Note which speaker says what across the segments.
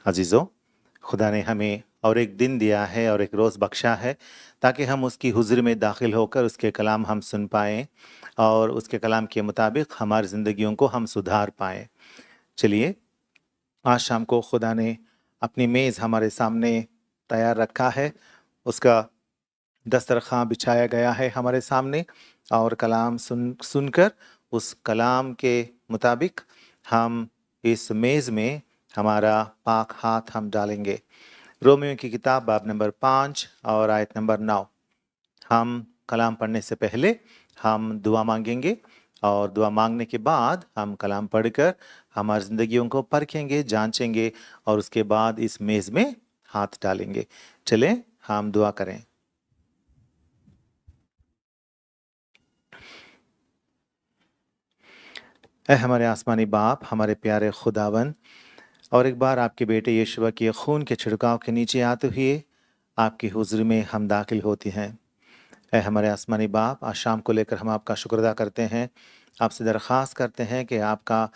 Speaker 1: अजीज़ों, खुदा ने हमें और एक दिन दिया है और एक रोज़ बख्शा है ताकि हम उसकी हुज़ूर में दाखिल होकर उसके कलाम हम सुन पाएँ और उसके कलाम के मुताबिक हमारी ज़िंदगियों को हम सुधार पाएँ। चलिए, आज शाम को खुदा ने अपनी मेज़ हमारे सामने तैयार रखा है। उसका दस्तरखां बिछाया गया है हमारे सामने और कलाम सुनकर उस कलाम के मुताबिक हम इस मेज़ में हमारा पाक हाथ हम डालेंगे। रोमियो की किताब बाब नंबर 5 और आयत नंबर 9। हम कलाम पढ़ने से पहले हम दुआ मांगेंगे और दुआ मांगने के बाद हम कलाम पढ़कर हमारी ज़िंदगियों को परखेंगे, जांचेंगे और उसके बाद इस मेज़ में हाथ डालेंगे। चलें हम दुआ करें। ऐ हमारे आसमानी बाप, हमारे प्यारे खुदावन, और एक बार आपके बेटे यीशु के खून के छिड़काव के नीचे आते हुए आपकी हुज़ूरी में हम दाखिल होते हैं। ऐ हमारे आसमानी बाप, आज शाम को लेकर हम आपका शुक्र अदा करते हैं। आपसे दरख्वास्त करते हैं कि आपका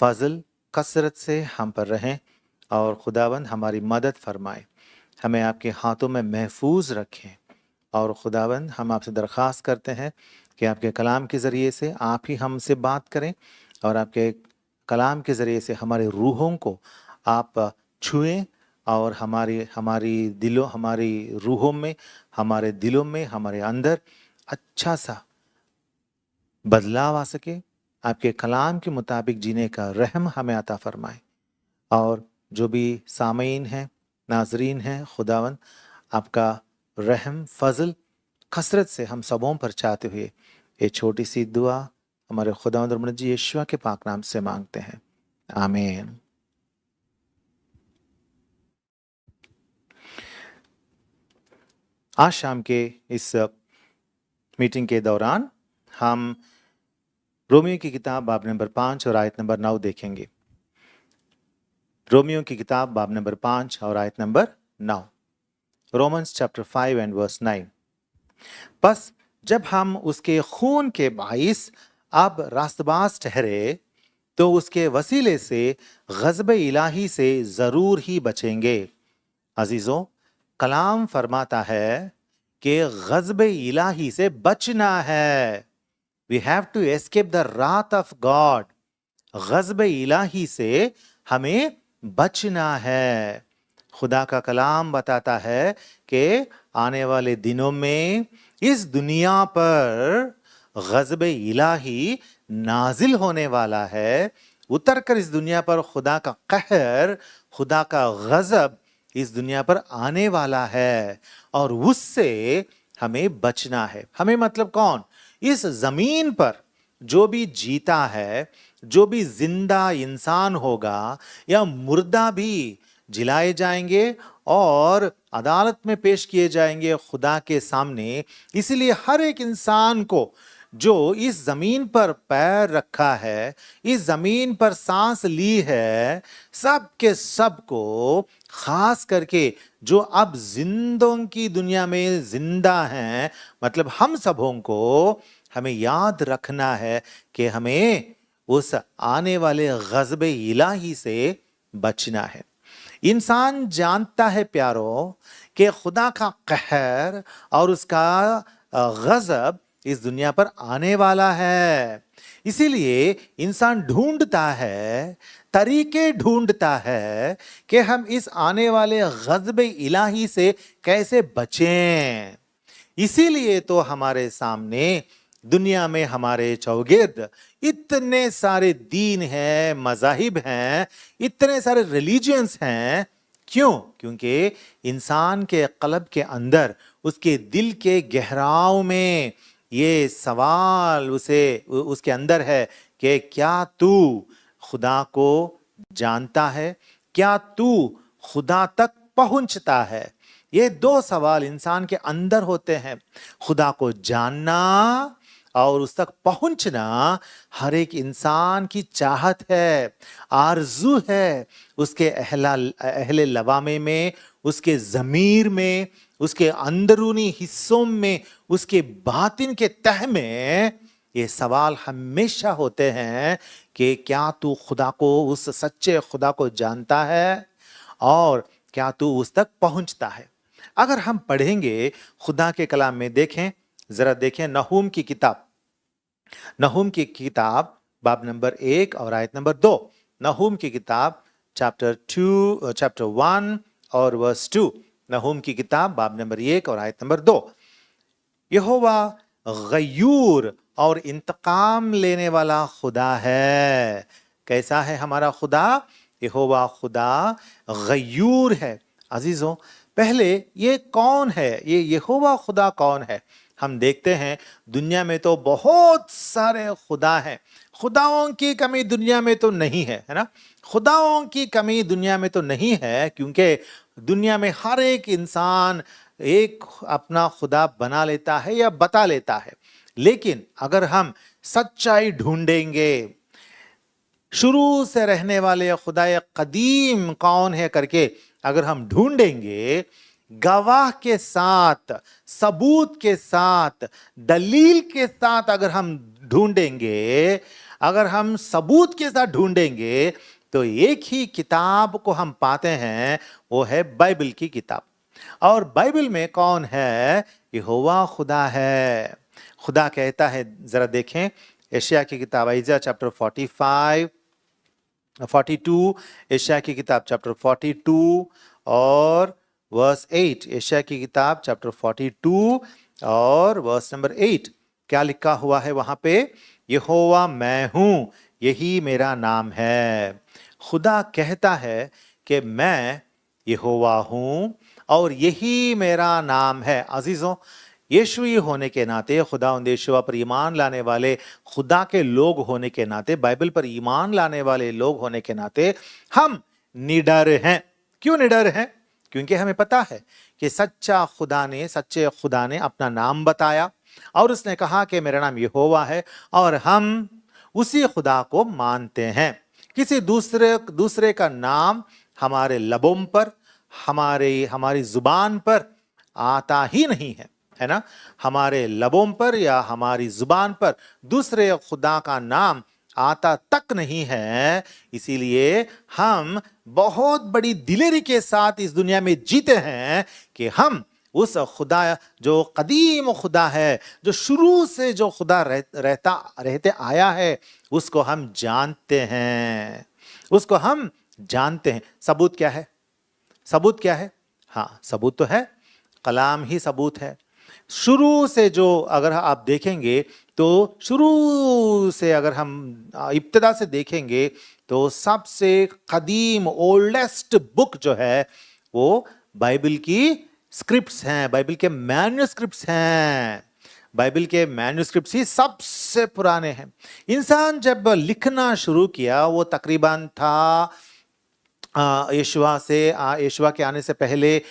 Speaker 1: फजल कसरत से हम पर रहें और खुदावन हमारी मदद फरमाए, हमें आपके हाथों में महफूज रखें। और खुदावन हम आपसे दरख्वास्त करते हैं कि आपके कलाम के ज़रिए से आप ही हमसे बात करें और आपके कलाम के ज़रिए से हमारे रूहों को आप छुएं और हमारी रूहों में, हमारे दिलों में, हमारे अंदर अच्छा सा बदलाव आ सके। आपके कलाम के मुताबिक जीने का रहम हमें अता फरमाए। और जो भी सामीन हैं, नाजरीन हैं, खुदावन आपका रहम फजल कसरत से हम सबों पर चाहते हुए ये छोटी सी दुआ हमारे खुदावंद और मुनज्जी यीशु के पाक नाम से मांगते हैं, आमीन। आज शाम के इस मीटिंग के दौरान हम रोमियो की किताब बाब नंबर 5 और आयत नंबर 9 देखेंगे। रोमियो की किताब बाब नंबर 5 और आयत नंबर 9। Romans chapter 5 and verse 9। बस जब हम उसके खून के बाइस अब रास्तबाज ठहरे तो उसके वसीले से गज़ब इलाही से ज़रूर ही बचेंगे। अजीज़ों, कलाम फरमाता है कि गज़ब इलाही से बचना है। We have to escape the wrath of God. गज़ब इलाही से हमें बचना है। खुदा का कलाम बताता है कि आने वाले दिनों में इस दुनिया पर गज़ब इलाही नाजिल होने वाला है। उतर कर इस दुनिया पर खुदा का कहर, खुदा का गज़ब इस दुनिया पर आने वाला है और उससे हमें बचना है। हमें मतलब कौन? इस जमीन पर जो भी जीता है, जो भी जिंदा इंसान होगा या मुर्दा भी जिलाए जाएंगे और अदालत में पेश किए जाएंगे खुदा के सामने। इसलिए हर एक इंसान को जो इस जमीन पर पैर रखा है, इस जमीन पर सांस ली है, सब के सब को, खास करके जो अब जिंदों की दुनिया में जिंदा हैं, मतलब हम सबों को हमें याद रखना है कि हमें उस आने वाले गज़ब इलाही से बचना है। इंसान जानता है प्यारों कि खुदा का कहर और उसका गज़ब इस दुनिया पर आने वाला है। इसीलिए इंसान ढूंढता है, तरीके ढूंढता है कि हम इस आने वाले गज़ब इलाही से कैसे बचें। इसीलिए तो हमारे सामने दुनिया में हमारे चौगिर्द इतने सारे दीन हैं, मज़ाहिब हैं, इतने सारे रिलीजियंस हैं। क्यों? क्योंकि इंसान के क़ल्ब के अंदर, उसके दिल के गहराव में ये सवाल उसके अंदर है कि क्या तू खुदा को जानता है? क्या तू खुदा तक पहुंचता है? ये दो सवाल इंसान के अंदर होते हैं। खुदा को जानना और उस तक पहुंचना हर एक इंसान की चाहत है, आरज़ू है। उसके अहले लवामे में, उसके ज़मीर में, उसके अंदरूनी हिस्सों में, उसके बातिन के तह में ये सवाल हमेशा होते हैं कि क्या तू खुदा को, उस सच्चे खुदा को जानता है? और क्या तू उस तक पहुंचता है? अगर हम पढ़ेंगे खुदा के कलाम में, देखें, जरा देखें नहूम की किताब, नहूम की किताब बाब नंबर 1 और आयत नंबर 2। नहूम की किताब चैप्टर 1 और वर्स 2। नहूम की किताब बाब नंबर 1 और आयत नंबर 2। यहोवा गयूर और इंतकाम लेने वाला खुदा है। कैसा है हमारा खुदा? यहोवा खुदा गयूर है। अजीजों, पहले ये कौन है? ये यहोवा खुदा कौन है? हम देखते हैं दुनिया में तो बहुत सारे खुदा हैं। खुदाओं की कमी दुनिया में तो नहीं है ना? खुदाओं की कमी दुनिया में तो नहीं है, क्योंकि दुनिया में हर एक इंसान एक अपना खुदा बना लेता है या बता लेता है। लेकिन अगर हम सच्चाई ढूंढेंगे, शुरू से रहने वाले खुदा कदीम कौन है करके अगर हम ढूंढेंगे, गवाह के साथ, सबूत के साथ, दलील के साथ अगर हम ढूंढेंगे, अगर हम सबूत के साथ ढूंढेंगे, तो एक ही किताब को हम पाते हैं, वो है बाइबल की किताब। और बाइबल में कौन है? यहोवा खुदा है। खुदा कहता है, जरा देखें एशिया की किताब आइज़ा चैप्टर 42, एशिया की किताब चैप्टर 42 और वर्स 8। एशिया की किताब चैप्टर 42 और वर्स नंबर 8 क्या लिखा हुआ है वहां पे? यहोवा मैं हूं, यही मेरा नाम है। खुदा कहता है कि मैं यहोवा हूं और यही मेरा नाम है। अजीजों, यीशुई होने के नाते, खुदावंद यीशुआ पर ईमान लाने वाले खुदा के लोग होने के नाते, बाइबल पर ईमान लाने वाले लोग होने के नाते हम निडर हैं। क्यों निडर हैं? क्योंकि हमें पता है कि सच्चे खुदा ने अपना नाम बताया और उसने कहा कि मेरा नाम यहोवा है, और हम उसी खुदा को मानते हैं। किसी दूसरे का नाम हमारे लबों पर, हमारी जुबान पर आता ही नहीं है ना? हमारे लबों पर या हमारी जुबान पर दूसरे खुदा का नाम आता तक नहीं है। इसीलिए हम बहुत बड़ी दिलेरी के साथ इस दुनिया में जीते हैं कि हम उस खुदा, जो कदीम खुदा है, जो शुरू से जो खुदा रहते आया है, उसको हम जानते हैं, उसको हम जानते हैं। सबूत क्या है? सबूत क्या है? हाँ, सबूत तो है, कलाम ही सबूत है। शुरू से जो अगर आप देखेंगे, तो शुरू से अगर हम इब्तिदा से देखेंगे, तो सबसे कदीम ओल्डेस्ट बुक जो है वो बाइबल की स्क्रिप्ट्स हैं, बाइबल के मैन्युस्क्रिप्ट्स हैं। बाइबल के मैन्युस्क्रिप्ट्स ही सबसे पुराने हैं। इंसान जब लिखना शुरू किया, वो तकरीबन था यीशुआ के आने से पहले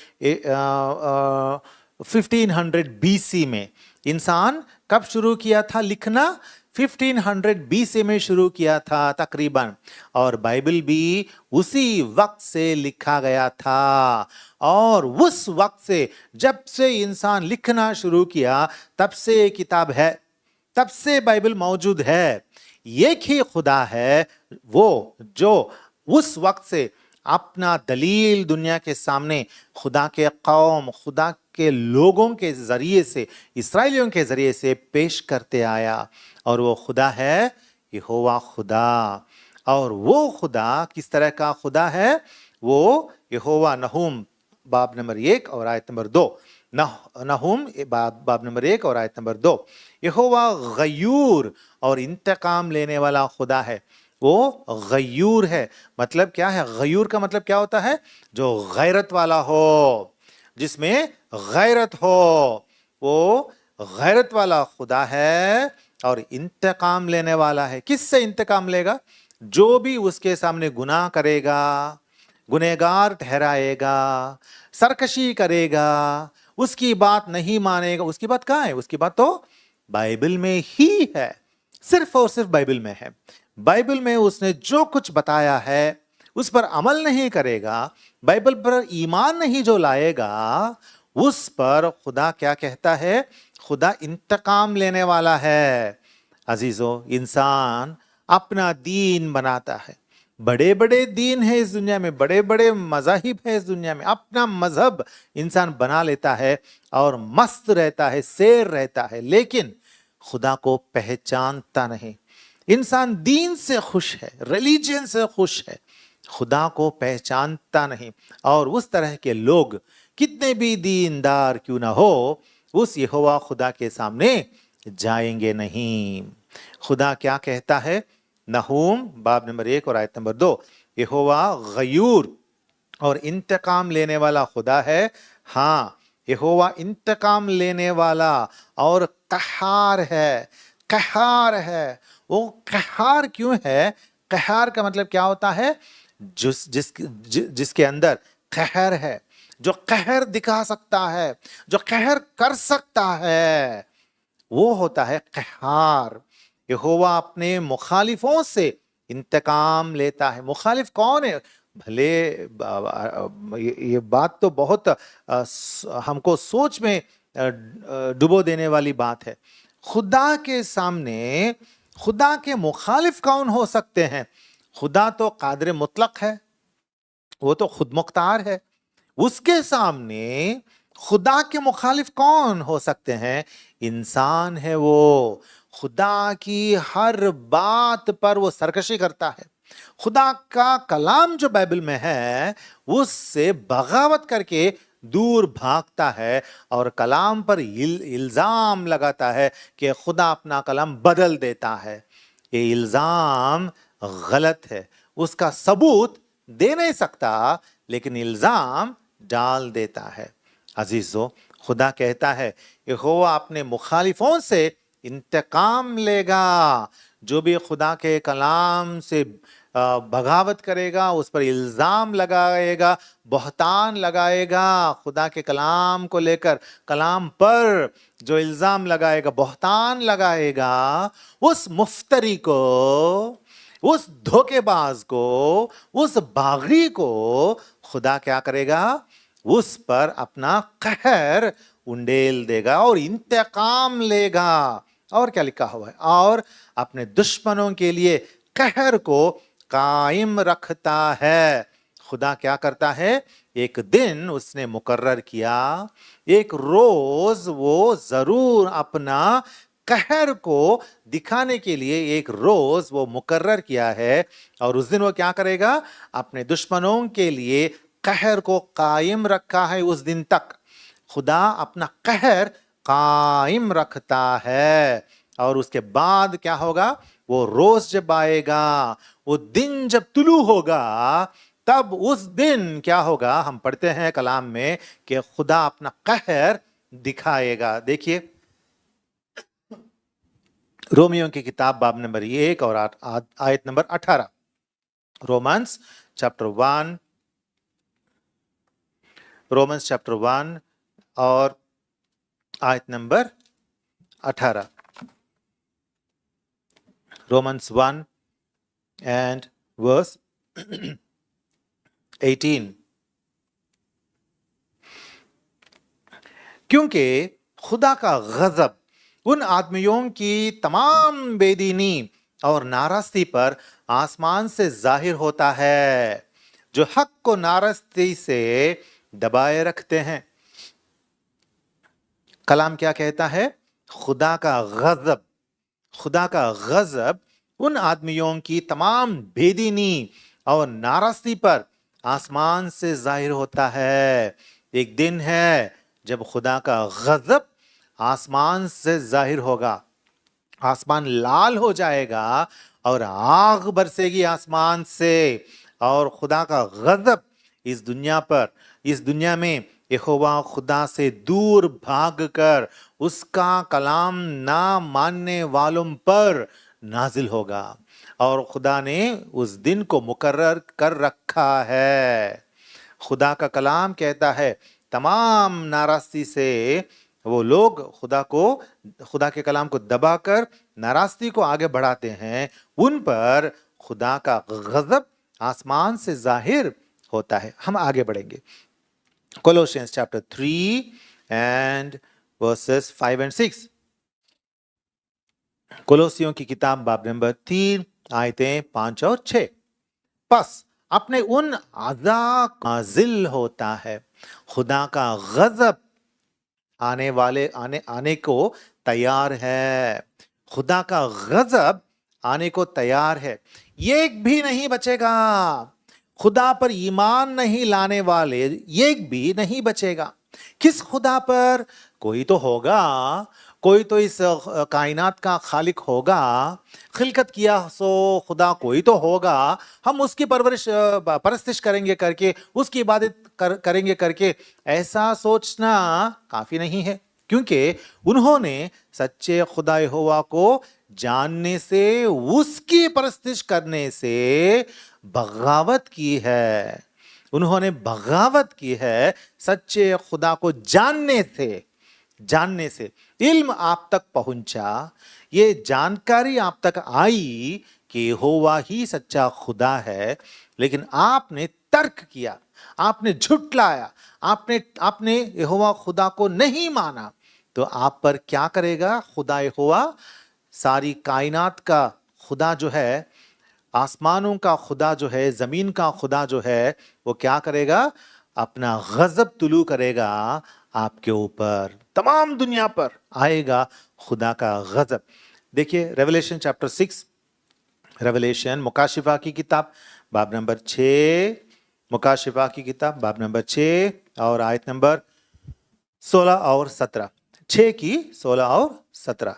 Speaker 1: 1500 BC में। इंसान कब शुरू किया था लिखना? 1500 BC में शुरू किया था तकरीबन, और बाइबल भी उसी वक्त से लिखा गया था। और उस वक्त से, जब से इंसान लिखना शुरू किया, तब से किताब है, तब से बाइबल मौजूद है। एक ही खुदा है वो जो उस वक्त से अपना दलील दुनिया के सामने खुदा के कौम, खुदा के लोगों के जरिए से, इस्राएलियों के जरिए से पेश करते आया। और वो खुदा है यहोवा खुदा। और वो खुदा किस तरह का खुदा है? वो यहोवा, नहूम बाब नंबर 1 और आयत नंबर 2। नहूम बाब नंबर 1 और आयत नंबर 2। यहोवा गयूर और इंतकाम लेने वाला खुदा है। वो गयूर है। मतलब क्या है? गयूर का मतलब क्या होता है? जो गैरत वाला हो, जिसमें गैरत हो, वो गैरत वाला खुदा है। और इंतकाम लेने वाला है। किससे इंतकाम लेगा? जो भी उसके सामने गुनाह करेगा, गुनहगार ठहराएगा, सरकशी करेगा, उसकी बात नहीं मानेगा। उसकी बात कहाँ है? उसकी बात तो बाइबल में ही है, सिर्फ और सिर्फ बाइबल में है। बाइबल में उसने जो कुछ बताया है उस पर अमल नहीं करेगा, बाइबल पर ईमान नहीं जो लाएगा, उस पर खुदा क्या कहता है? खुदा इंतकाम लेने वाला है। अजीजों, इंसान अपना दीन बनाता है, बड़े बड़े दीन है इस दुनिया में, बड़े बड़े मज़ाहिब है इस दुनिया में, अपना मजहब इंसान बना लेता है और मस्त रहता है, सैर रहता है, लेकिन खुदा को पहचानता नहीं। इंसान दीन से खुश है, रिलीजन से खुश है, खुदा को पहचानता नहीं। और उस तरह के लोग कितने भी दीनदार क्यों ना हो, उस यहोवा खुदा के सामने जाएंगे नहीं। खुदा क्या कहता है? नहूम बाब नंबर 1 और आयत नंबर 2, यहोवा गयूर और इंतकाम लेने वाला खुदा है। हाँ, यहोवा इंतकाम लेने वाला और कहार है, कहार है। वो कहार क्यों है? कहार का मतलब क्या होता है? जिसके अंदर कहर है, जो कहर दिखा सकता है, जो कहर कर सकता है, वो होता है कहार। यहोवा अपने मुखालिफों से इंतकाम लेता है। मुखालिफ कौन है? भले ये बात तो बहुत हमको सोच में डुबो देने वाली बात है। खुदा के सामने खुदा के मुखालिफ कौन हो सकते हैं? खुदा तो कादिर मुतलक है, वो तो खुद मुख्तार है। उसके सामने खुदा के मुखालिफ कौन हो सकते हैं? इंसान है वो। खुदा की हर बात पर वो सरकशी करता है। खुदा का कलाम जो बाइबल में है उससे बगावत करके दूर भागता है और कलाम पर इल्जाम लगाता है कि खुदा अपना कलाम बदल देता है। ये इल्जाम गलत है। उसका सबूत दे नहीं सकता, लेकिन इल्जाम डाल देता है। अजीजों, खुदा कहता है यहोवा अपने मुखालिफों से इंतकाम लेगा। जो भी खुदा के कलाम से बगावत करेगा, उस पर इल्जाम लगाएगा, बहतान लगाएगा, खुदा के कलाम को लेकर कलाम पर जो इल्जाम लगाएगा, बहतान लगाएगा, उस मुफ्तरी को, उस धोखेबाज को, उस बागी को खुदा क्या करेगा? उस पर अपना कहर उंडेल देगा और इंतकाम लेगा। और क्या लिखा हुआ है? और अपने दुश्मनों के लिए कहर को कायम रखता है। खुदा क्या करता है? एक दिन उसने मुकर्रर किया, एक रोज वो जरूर अपना कहर को दिखाने के लिए एक रोज वो मुकर्रर किया है। और उस दिन वो क्या करेगा? अपने दुश्मनों के लिए कहर को कायम रखा है। उस दिन तक खुदा अपना कहर कायम रखता है। और उसके बाद क्या होगा? वो रोज जब आएगा, वो दिन जब तुलू होगा, तब उस दिन क्या होगा? हम पढ़ते हैं कलाम में कि खुदा अपना कहर दिखाएगा। देखिए रोमियो की किताब बाब नंबर 1 और आयत number 18। Romans chapter 1, Romans chapter 1 और आयत नंबर 18। Romans 1 and verse 18। क्योंकि खुदा का गजब उन आदमियों की तमाम बेदीनी और नाराजगी पर आसमान से जाहिर होता है, जो हक को नाराजगी से दबाए रखते हैं। कलाम क्या कहता है? खुदा का गजब, खुदा का गजब उन आदमियों की तमाम बेदीनी और नाराजगी पर आसमान से जाहिर होता है। एक दिन है जब खुदा का गजब आसमान से जाहिर होगा, आसमान लाल हो जाएगा और आग बरसेगी आसमान से, और खुदा का गजब इस दुनिया पर, इस दुनिया में यहोवा खुदा से दूर भागकर उसका कलाम ना मानने वालों पर नाजिल होगा। और खुदा ने उस दिन को मुकर्रर कर रखा है। खुदा का कलाम कहता है तमाम नाराजगी से वो लोग खुदा के कलाम को दबाकर नाराजगी को आगे बढ़ाते हैं, उन पर खुदा का गजब आसमान से जाहिर होता है। हम आगे बढ़ेंगे। Colossians chapter 3 and verses 5 and 6। कोलोसियों की किताब बाब नंबर 3 आयतें 5 और 6। पस अपने उन अज़ा नाज़िल होता है। खुदा का गजब आने को तैयार है। खुदा का गजब आने को तैयार है। एक भी नहीं बचेगा। खुदा पर ईमान नहीं लाने वाले एक भी नहीं बचेगा। किस खुदा पर? कोई तो होगा, कोई तो इस कायनात का खालिक होगा, खिलकत किया सो खुदा कोई तो होगा। हम उसकी परस्तिश करेंगे करके, उसकी इबादत करेंगे करके ऐसा सोचना काफी नहीं है, क्योंकि उन्होंने सच्चे खुदा यहोवा को जानने से, उसकी परस्तिश करने से बगावत की है। उन्होंने बगावत की है सच्चे खुदा को जानने से इल्म आप तक पहुंचा, ये जानकारी आप तक आई कि यहोवा ही सच्चा खुदा है, लेकिन आपने तर्क किया, आपने झुटलाया, आपने यहोवा खुदा को नहीं माना, तो आप पर क्या करेगा खुदा यहोवा? सारी कायनात का खुदा जो है, आसमानों का खुदा जो है, जमीन का खुदा जो है, वो क्या करेगा? अपना गजब तुलू करेगा आपके ऊपर, तमाम दुनिया पर आएगा खुदा का गजब। देखिए रेवलेशन चैप्टर 6, रेवलेशन मुकाशिफा की किताब बाब नंबर 6, मुकाशिफा की किताब बाब नंबर 6 और आयत नंबर 16 और 17, 6 की 16 और 17।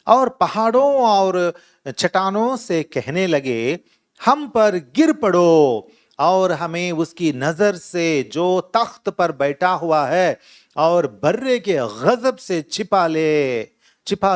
Speaker 1: और पहाड़ों और चट्टानों से कहने लगे, हम पर गिर पड़ो और हमें उसकी नजर से जो तख्त पर बैठा हुआ है और बर्रे के गजब से छिपा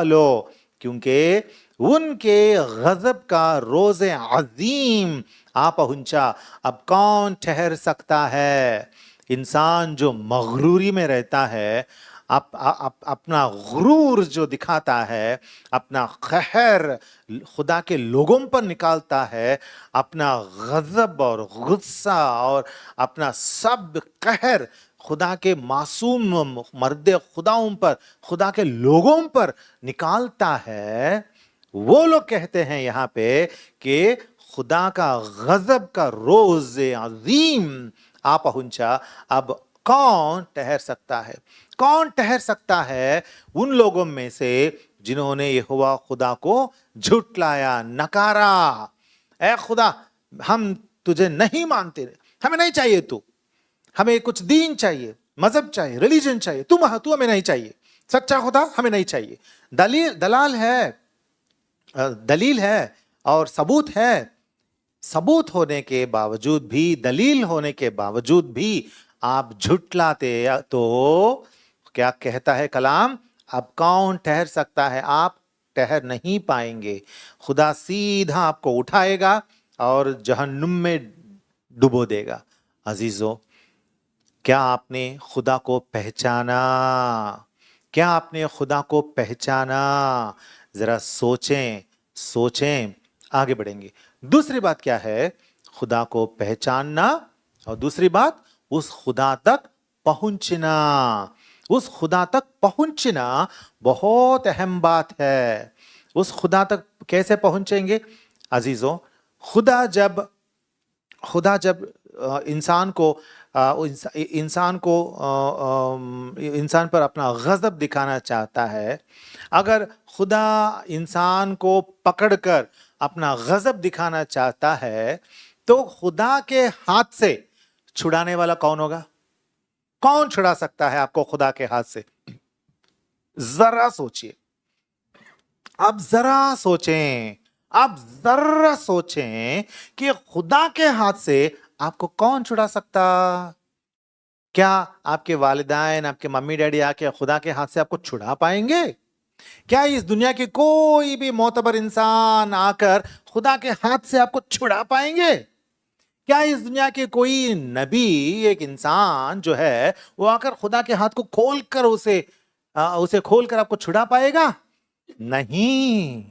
Speaker 1: लो, क्योंकि उनके गजब का रोज़े अजीम आ पहुंचा। अब कौन ठहर सकता है? इंसान जो मगरूरी में रहता है, अपना गुरूर जो दिखाता है, अपना कहर खुदा के लोगों पर निकालता है, अपना गजब और गुस्सा और अपना सब कहर खुदा के मासूम मर्द खुदाओं पर, खुदा के लोगों पर निकालता है, वो लोग कहते हैं यहाँ पे कि खुदा का गजब का रोज अजीम आ पहुंचा। अब कौन ठहर सकता है? कौन ठहर सकता है उन लोगों में से जिन्होंने यहोवा खुदा को झुटलाया, नकारा? ऐ खुदा, हम तुझे नहीं मानते, हमें नहीं चाहिए तू, हमें कुछ दीन चाहिए, मजहब चाहिए, रिलीजन चाहिए, तू हमें नहीं चाहिए, सच्चा खुदा हमें नहीं चाहिए। दलील है और सबूत है। सबूत होने के बावजूद भी, दलील होने के बावजूद भी आप झुटलाते, तो क्या कहता है कलाम? अब कौन ठहर सकता है? आप ठहर नहीं पाएंगे। खुदा सीधा आपको उठाएगा और जहन्नुम में डुबो देगा। अजीजों, क्या आपने खुदा को पहचाना? क्या आपने खुदा को पहचाना? जरा सोचें, आगे बढ़ेंगे। दूसरी बात क्या है? खुदा को पहचानना, और दूसरी बात उस खुदा तक पहुंचना। उस खुदा तक पहुंचना बहुत अहम बात है। उस खुदा तक कैसे पहुंचेंगे अजीजों? खुदा जब इंसान पर अपना गजब दिखाना चाहता है, अगर खुदा इंसान को पकड़कर अपना गजब दिखाना चाहता है, तो खुदा के हाथ से छुड़ाने वाला कौन होगा? कौन छुड़ा सकता है आपको खुदा के हाथ से? जरा सोचिए, अब जरा सोचें कि खुदा के हाथ से आपको कौन छुड़ा सकता? क्या आपके वालिदैन, आपके मम्मी डैडी आके खुदा के हाथ से आपको छुड़ा पाएंगे? क्या इस दुनिया के कोई भी मोतबर इंसान आकर खुदा के हाथ से आपको छुड़ा पाएंगे? क्या इस दुनिया के कोई नबी, एक इंसान जो है, वो आकर खुदा के हाथ को खोलकर उसे खोलकर आपको छुड़ा पाएगा? नहीं।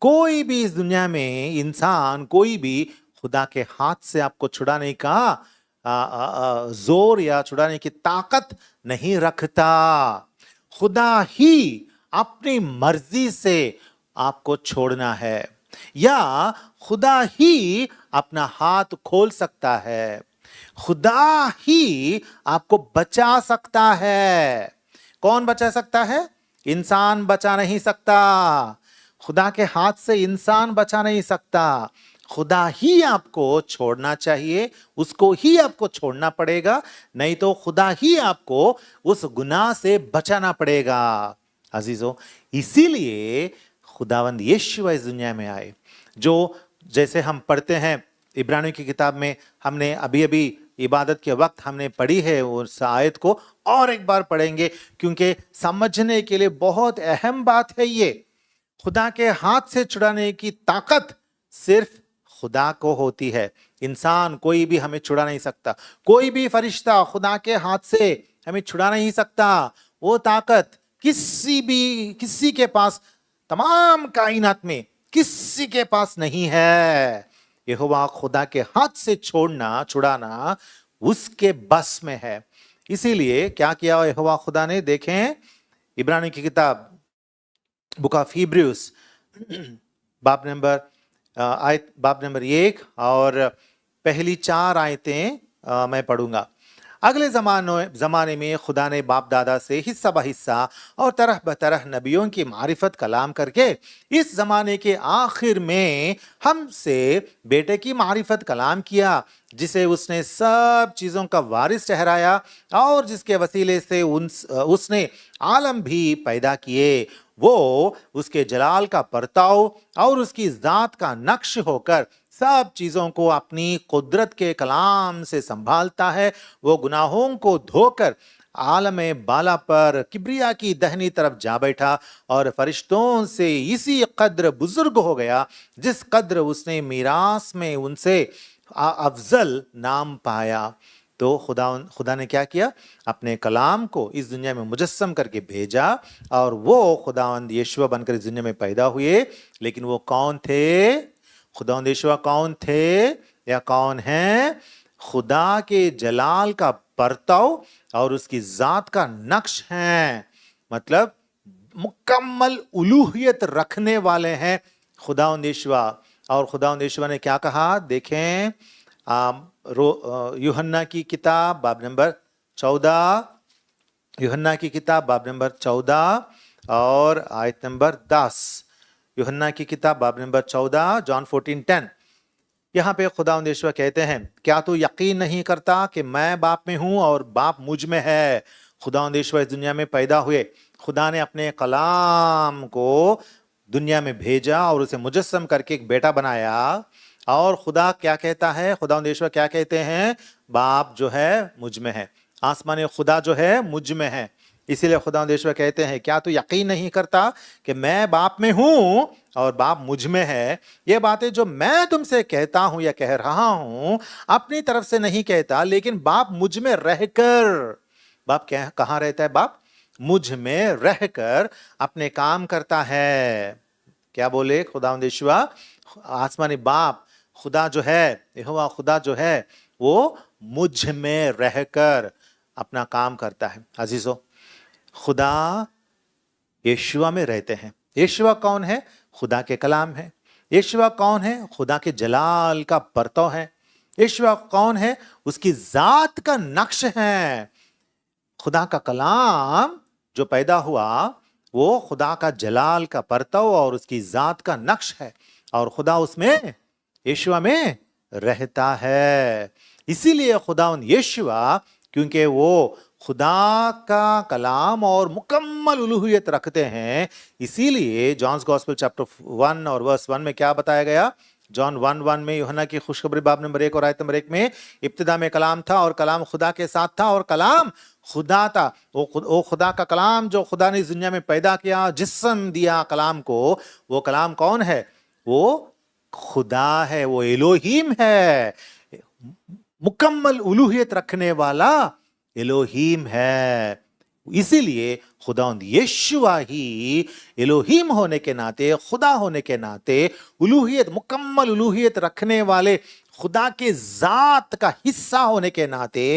Speaker 1: कोई भी इस दुनिया में इंसान, कोई भी खुदा के हाथ से आपको छुड़ाने का जोर या छुड़ाने की ताकत नहीं रखता। खुदा ही अपनी मर्जी से आपको छोड़ना है, या खुदा ही अपना हाथ खोल सकता है, खुदा ही आपको बचा सकता है। कौन बचा सकता है? इंसान बचा नहीं सकता। खुदा के हाथ से इंसान बचा नहीं सकता। खुदा ही आपको छोड़ना चाहिए, उसको ही आपको छोड़ना पड़ेगा, नहीं तो खुदा ही आपको उस गुनाह से बचाना पड़ेगा। अजीजों, इसीलिए खुदावंद यीशु इस दुनिया में आए, जो जैसे हम पढ़ते हैं इब्रानियों की किताब में, हमने अभी अभी इबादत के वक्त हमने पढ़ी है उस आयत को, और एक बार पढ़ेंगे क्योंकि समझने के लिए बहुत अहम बात है ये। खुदा के हाथ से छुड़ाने की ताकत सिर्फ खुदा को होती है। इंसान कोई भी हमें छुड़ा नहीं सकता, कोई भी फरिश्ता खुदा के हाथ से हमें छुड़ा नहीं सकता। वो ताकत किसी के पास, तमाम कायनात में किसी के पास नहीं है। यहोवा खुदा के हाथ से छुड़ाना उसके बस में है। इसीलिए क्या किया यहोवा खुदा ने? देखें इब्रानी की किताब, बुक ऑफ हिब्रूज, बाब नंबर 1 और पहली 4 आयतें मैं पढ़ूंगा। अगले जमाने में खुदा ने बाप दादा से हिस्सा बहिस्सा और तरह बतरह नबियों की मारिफत कलाम करके इस जमाने के आखिर में हमसे बेटे की मारिफत कलाम किया, जिसे उसने सब चीजों का वारिस ठहराया और जिसके वसीले से उसने आलम भी पैदा किए। वो उसके जलाल का परताव और उसकी जात का नक्श होकर सब चीजों को अपनी कुदरत के कलाम से संभालता है। वो गुनाहों को धोकर आलम बाला पर किब्रिया की दहनी तरफ जा बैठा और फरिश्तों से इसी कद्र बुजुर्ग हो गया जिस कद्र उसने मीरास में उनसे अफजल नाम पाया। तो खुदा ने क्या किया? अपने कलाम को इस दुनिया में मुजस्सम करके भेजा और वो खुदावंद यीशु बनकर इस दुनिया में पैदा हुए। लेकिन वो कौन थे? खुदावंद यीशु कौन थे या कौन है? खुदा के जलाल का परताव और उसकी जात का नक्श है, मतलब मुकम्मल उलूहियत रखने वाले हैं खुदावंद यीशु। और खुदावंद यीशु ने क्या कहा? देखें यूहन्ना की किताब बाब नंबर 14, यूहन्ना की किताब बाब नंबर 14 और आयत नंबर 10। यूहन्ना की किताब बाब नंबर 14, जॉन 14:10। यहाँ पे खुदावंद यीशु कहते हैं, क्या तू यकीन नहीं करता कि मैं बाप में हूँ और बाप मुझ में है? खुदावंद यीशु इस दुनिया में पैदा हुए, खुदा ने अपने कलाम को दुनिया में भेजा और उसे मुजस्सम करके एक बेटा बनाया। और खुदा क्या कहता है? खुदावंद यीशु क्या कहते हैं? बाप जो है मुझ में है, आसमानी खुदा जो है मुझ में है। इसीलिए खुदावंद यीशु कहते हैं, क्या तू यकीन नहीं करता कि मैं बाप में हूं और बाप मुझ में है? ये बातें जो मैं तुमसे कहता हूं या कह रहा हूं अपनी तरफ से नहीं कहता, लेकिन बाप मुझ में रहकर, बाप कहाँ रहता है? बाप मुझ में रहकर अपने काम करता है। क्या बोले खुदावंद यीशु? आसमानी बाप खुदा जो है, यहोवा खुदा जो है, वो मुझ में रहकर अपना काम करता है। अजीजों, खुदा यीशु में रहते हैं। यीशु कौन है? खुदा के कलाम है। यीशु कौन है? खुदा के जलाल का परताव है। यीशु कौन है? उसकी जात का नक्श है। खुदा का कलाम जो पैदा हुआ वो खुदा का जलाल का परताव और उसकी जात का नक्श है, और खुदा उसमें यीशु में रहता है। इसीलिए खुदावंद यीशु, क्योंकि वो खुदा का कलाम और मुकम्मल उलूहियत रखते हैं, इसीलिए जॉन्स गॉस्पेल चैप्टर 1 और वर्स 1 में क्या बताया गया? जॉन 1:1 में यूहन्ना की खुशखबरी बाब नंबर 1 और आयत नंबर 1 में, इब्तिदा में कलाम था और कलाम खुदा के साथ था और कलाम खुदा था। वो खुदा का कलाम जो खुदा ने इस दुनिया में पैदा किया, जिस्म दिया कलाम को, वो कलाम कौन है? वो खुदा है, वो एलोहीम है, मुकम्मल उलूहियत रखने वाला एलोहीम है। इसीलिए खुदावंद यीशु ही एलोहीम होने के नाते, खुदा होने के नाते, उलूहियत, मुकम्मल उलूहियत रखने वाले खुदा के जात का हिस्सा होने के नाते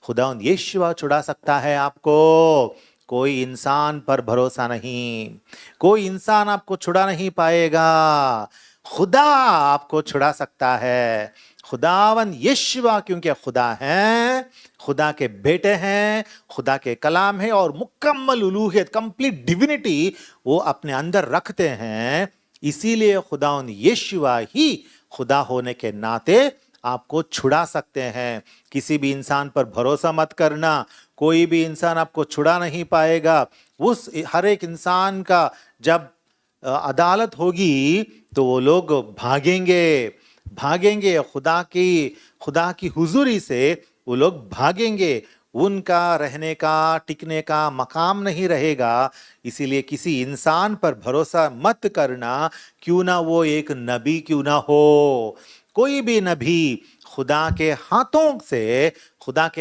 Speaker 1: खुदावंद यीशु छुड़ा सकता है आपको। कोई इंसान पर भरोसा नहीं, कोई इंसान आपको छुड़ा नहीं पाएगा। खुदा आपको छुड़ा सकता है। खुदावन यीशुआ क्योंकि खुदा हैं, खुदा के बेटे हैं, खुदा के कलाम है और मुकम्मल उलूहियत, कंप्लीट डिविनिटी वो अपने अंदर रखते हैं। इसीलिए खुदावन यीशुआ ही खुदा होने के नाते आपको छुड़ा सकते हैं। किसी भी इंसान पर भरोसा मत करना, कोई भी इंसान आपको छुड़ा नहीं पाएगा। उस हर एक इंसान का जब अदालत होगी तो वो लोग भागेंगे खुदा की हुजूरी से वो लोग भागेंगे। उनका रहने का टिकने का मकाम नहीं रहेगा। इसीलिए किसी इंसान पर भरोसा मत करना, क्यों ना वो एक नबी क्यों ना हो। कोई भी नबी खुदा के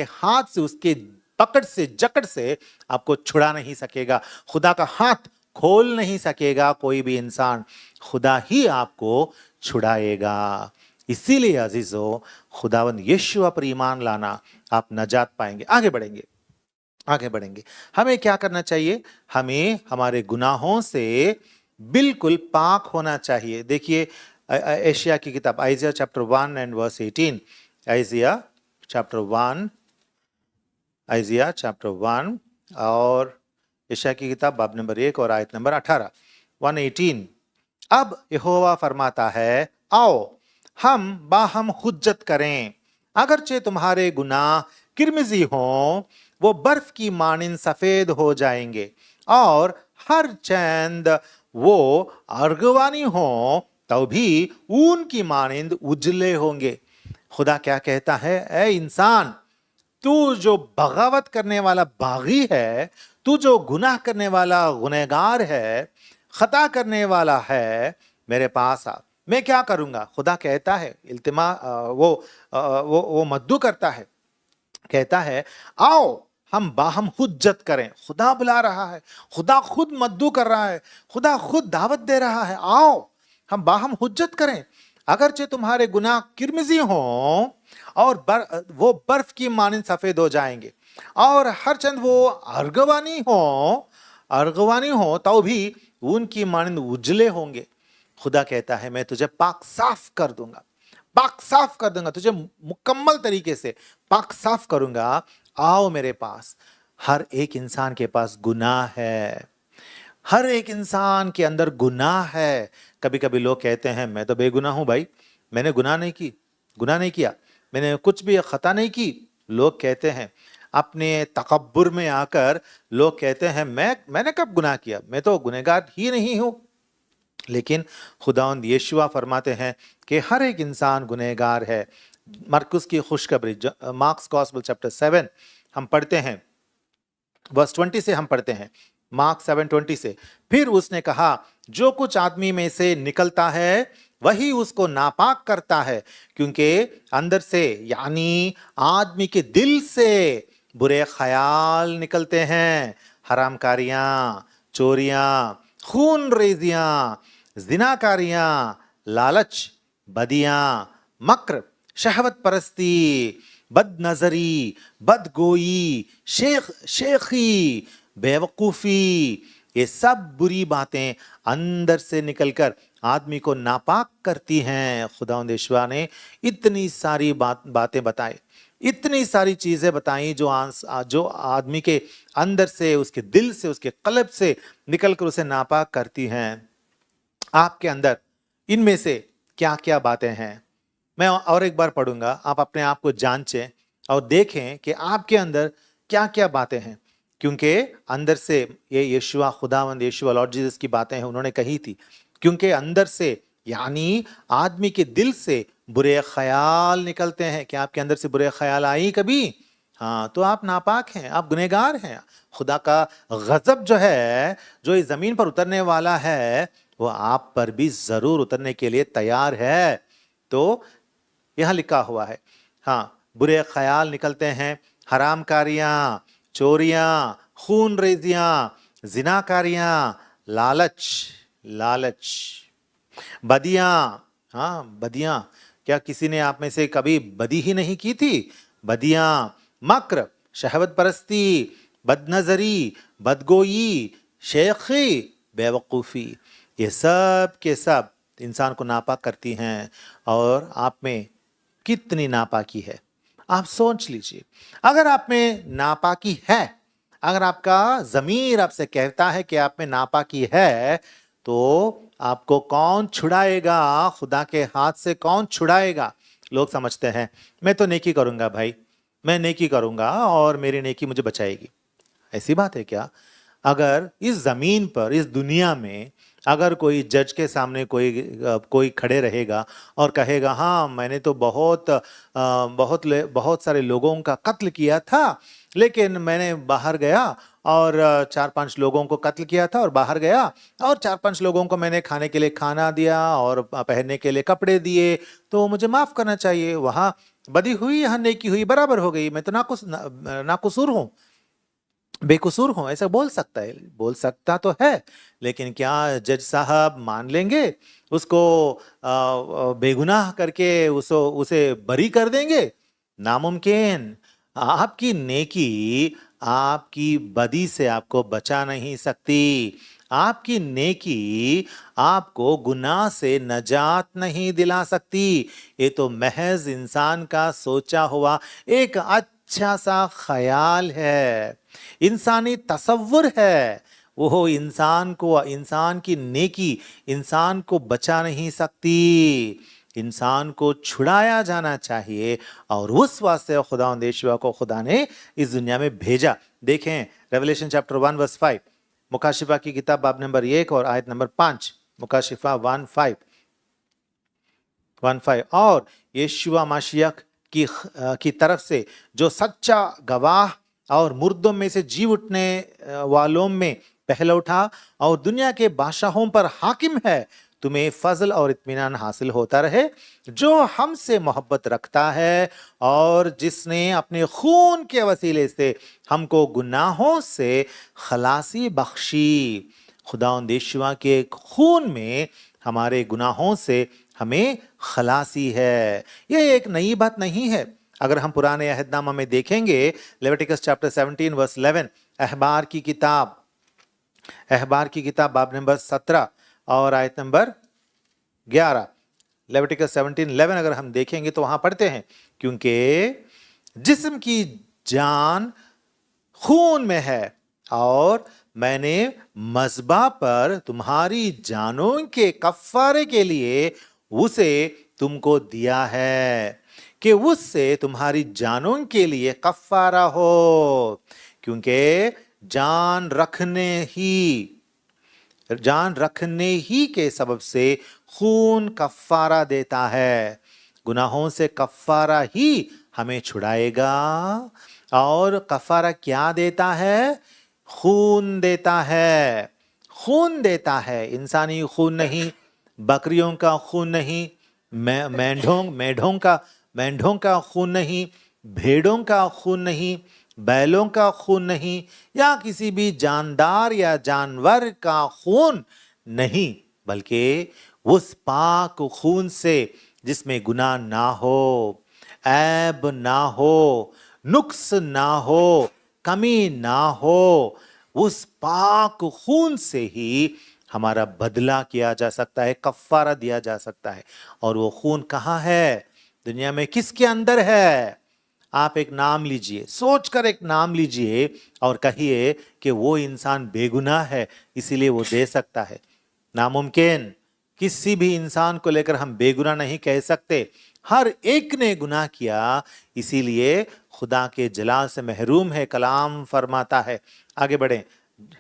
Speaker 1: हाथ से उसके पकड़ से जकड़ से आपको छुड़ा नहीं सकेगा। खुदा का हाथ खोल नहीं सकेगा कोई भी इंसान, खुदा ही आपको छुड़ाएगा। इसीलिए अजीजों, खुदावन यीशुआ पर ईमान लाना, आप नजात पाएंगे। आगे बढ़ेंगे। हमें क्या करना चाहिए? हमें हमारे गुनाहों से बिल्कुल पाक होना चाहिए। देखिए एशिया की किताब Isaiah chapter 1 and verse 18, Isaiah chapter 1 और एशिया की किताब बाब नंबर 1 और आयत नंबर 18, 118। अब यहोवा फरमाता है, आओ हम बाहम हुज्जत करें, अगरचे तुम्हारे गुनाह किरमिजी हों, वो बर्फ की मानिंद सफेद हो जाएंगे, और हर चैंद वो अर्गवानी हो तो भी ऊन की मानिंद उजले होंगे। खुदा क्या कहता है? ए इंसान, तू जो बगावत करने वाला बागी है, तू जो गुनाह करने वाला गुनहगार है, खता करने वाला है, मेरे पास आ, मैं क्या करूंगा? खुदा कहता है, वो मद्दू करता है, कहता है आओ हम बाहम हुज्जत करें। खुदा बुला रहा है, खुदा खुद मद्दू कर रहा है, खुदा खुद दावत दे रहा है, आओ हम बाहम हुज्जत करें, अगरचे तुम्हारे गुनाह किरमिजी हों और वो बर्फ की मानिंद सफेद हो जाएंगे, और हर चंद वो अर्गवानी हो तो भी उनकी मानिंद उजले होंगे। खुदा कहता है मैं तुझे पाक साफ कर दूंगा, तुझे मुकम्मल तरीके से पाक साफ करूंगा। आओ मेरे पास। हर एक इंसान के पास गुनाह है, हर एक इंसान के अंदर गुनाह है। कभी कभी लोग कहते हैं मैं तो बेगुनाह हूं भाई, मैंने गुनाह नहीं किया, मैंने कुछ भी खता नहीं की। लोग कहते हैं अपने तकब्बुर में आकर, लोग कहते हैं मैंने कब गुनाह किया, मैं तो गुनहगार ही नहीं हूं। लेकिन खुदावंद यीशुआ फरमाते हैं कि हर एक इंसान गुनहगार है। मरकुस की खुशखबरी, मार्क्स गॉस्पेल चैप्टर 7 हम पढ़ते हैं, वर्स 20 से हम पढ़ते हैं, मार्क 7:20 से। फिर उसने कहा, जो कुछ आदमी में से निकलता है वही उसको नापाक करता है, क्योंकि अंदर से यानी आदमी के दिल से बुरे ख्याल निकलते हैं, हरामकारियां, चोरियां, खून रेजियां, जिनाकारियां, लालच, बदियां, मक्र, शहवत परस्ती, बद नजरी, बदगोई, शेखी, बेवकूफ़ी, ये सब बुरी बातें अंदर से निकलकर आदमी को नापाक करती हैं। खुदावंद यीशुआ ने इतनी सारी बातें बताई, इतनी सारी चीज़ें बताई जो आदमी के अंदर से, उसके दिल से, उसके कल्ब से निकलकर उसे नापाक करती हैं। आपके अंदर इनमें से क्या क्या बातें हैं? मैं और एक बार पढ़ूंगा, आप अपने आप को जांचें और देखें कि आपके अंदर क्या क्या बातें हैं, क्योंकि अंदर से ये यीशुआ, खुदावंद यीशुआ लॉर्ड जीसस की बातें हैं, उन्होंने कही थी। क्योंकि अंदर से यानी आदमी के दिल से बुरे ख्याल निकलते हैं। क्या आपके अंदर से बुरे ख्याल आई कभी? हाँ, तो आप नापाक हैं, आप गुनहगार हैं। खुदा का गजब जो है, जो इस जमीन पर उतरने वाला है, वो आप पर भी जरूर उतरने के लिए तैयार है। तो यह लिखा हुआ है, हाँ, बुरे ख्याल निकलते हैं, हरामकारियां, चोरियां, खून रेजियां, जिनाकारियां, लालच, बदियां। हाँ, बदियां। क्या किसी ने आप में से कभी बदी ही नहीं की थी? बदियां, मक्र, शहवत परस्ती, बदनजरी, बदगोई, शेखी, बेवकूफ़ी, ये सब के सब इंसान को नापाक करती हैं और आप में कितनी नापाकी है। आप सोच लीजिए, अगर आप में नापाकी है, अगर आपका ज़मीर आपसे कहता है कि आप में नापाकी है, तो आपको कौन छुड़ाएगा? खुदा के हाथ से कौन छुड़ाएगा? लोग समझते हैं मैं तो नेकी करूंगा भाई, मैं नेकी करूंगा और मेरी नेकी मुझे बचाएगी। ऐसी बात है क्या? अगर इस जमीन पर, इस दुनिया में अगर कोई जज के सामने कोई खड़े रहेगा और कहेगा हाँ मैंने तो बहुत सारे लोगों का कत्ल किया था, लेकिन मैंने बाहर गया और 4-5 लोगों को कत्ल किया था और बाहर गया और 4-5 लोगों को मैंने खाने के लिए खाना दिया और पहनने के लिए कपड़े दिए, तो मुझे माफ करना चाहिए। वहां बदी हुई, यहाँ नेकी हुई, बराबर हो गई, मैं तो नाकुसूर हूँ, बेकसूर हूं, ऐसा बोल सकता है, बोल सकता तो है, लेकिन क्या जज साहब मान लेंगे? उसको बेगुनाह करके उसे बरी कर देंगे? नामुमकिन। आपकी नेकी आपकी बदी से आपको बचा नहीं सकती। आपकी नेकी आपको गुनाह से नजात नहीं दिला सकती। ये तो महज इंसान का सोचा हुआ एक अच्छा सा ख्याल है, इंसानी तसव्वुर है। वो इंसान की नेकी इंसान को बचा नहीं सकती, इंसान को छुड़ाया जाना चाहिए और उस वास्ते खुदावंद यहोवा को खुदा ने इस दुनिया में भेजा। देखें रेवलेशन चैप्टर 1 वर्स 5, मुकाशिफा की किताब बाब नंबर 1 और आयत नंबर 5, मुकाशिफा 1:5 और यीशुआ मसीह की तरफ से जो सच्चा गवाह और मुर्दों में से जी उठने वालों में पहला उठा और दुनिया के बादशाहों पर हाकिम है, तुम्हें फजल और इत्मीनान हासिल होता रहे, जो हमसे मोहब्बत रखता है और जिसने अपने खून के वसीले से हमको गुनाहों से खलासी बख्शी। खुदावंद यहोवा के खून में हमारे गुनाहों से हमें खलासी है। यह एक नई बात नहीं है। अगर हम पुराने अहदनामा में देखेंगे, लेविटिकस चैप्टर 17 वर्स 11, अहबार की किताब बाब नंबर 17 और आयत नंबर 11, लेविटिकस 17:11 अगर हम देखेंगे तो वहां पढ़ते हैं, क्योंकि जिस्म की जान खून में है और मैंने मज़बा पर तुम्हारी जानों के कफ़ारे के लिए उसे तुमको दिया है कि उससे तुम्हारी जानों के लिए कफ़ारा हो, क्योंकि जान रखने ही के सबब से खून कफ़ारा देता है। गुनाहों से कफ़ारा ही हमें छुड़ाएगा। और कफ़ारा क्या देता है? खून देता है, खून देता है। इंसानी खून नहीं, बकरियों का खून नहीं, मेंढों का खून नहीं, भेड़ों का खून नहीं, बैलों का खून नहीं, या किसी भी जानदार या जानवर का खून नहीं, बल्कि उस पाक खून से जिसमें गुनाह ना हो, ऐब ना हो, नुक्स ना हो, कमी ना हो, उस पाक खून से ही हमारा बदला किया जा सकता है, कफ़ारा दिया जा सकता है। और वो खून कहाँ है? दुनिया में किसके अंदर है? आप एक नाम लीजिए, सोचकर एक नाम लीजिए और कहिए कि वो इंसान बेगुनाह है, इसीलिए वो दे सकता है। नामुमकिन। किसी भी इंसान को लेकर हम बेगुनाह नहीं कह सकते। हर एक ने गुनाह किया, इसीलिए खुदा के जलाल से महरूम है। कलाम फरमाता है, आगे बढ़ें,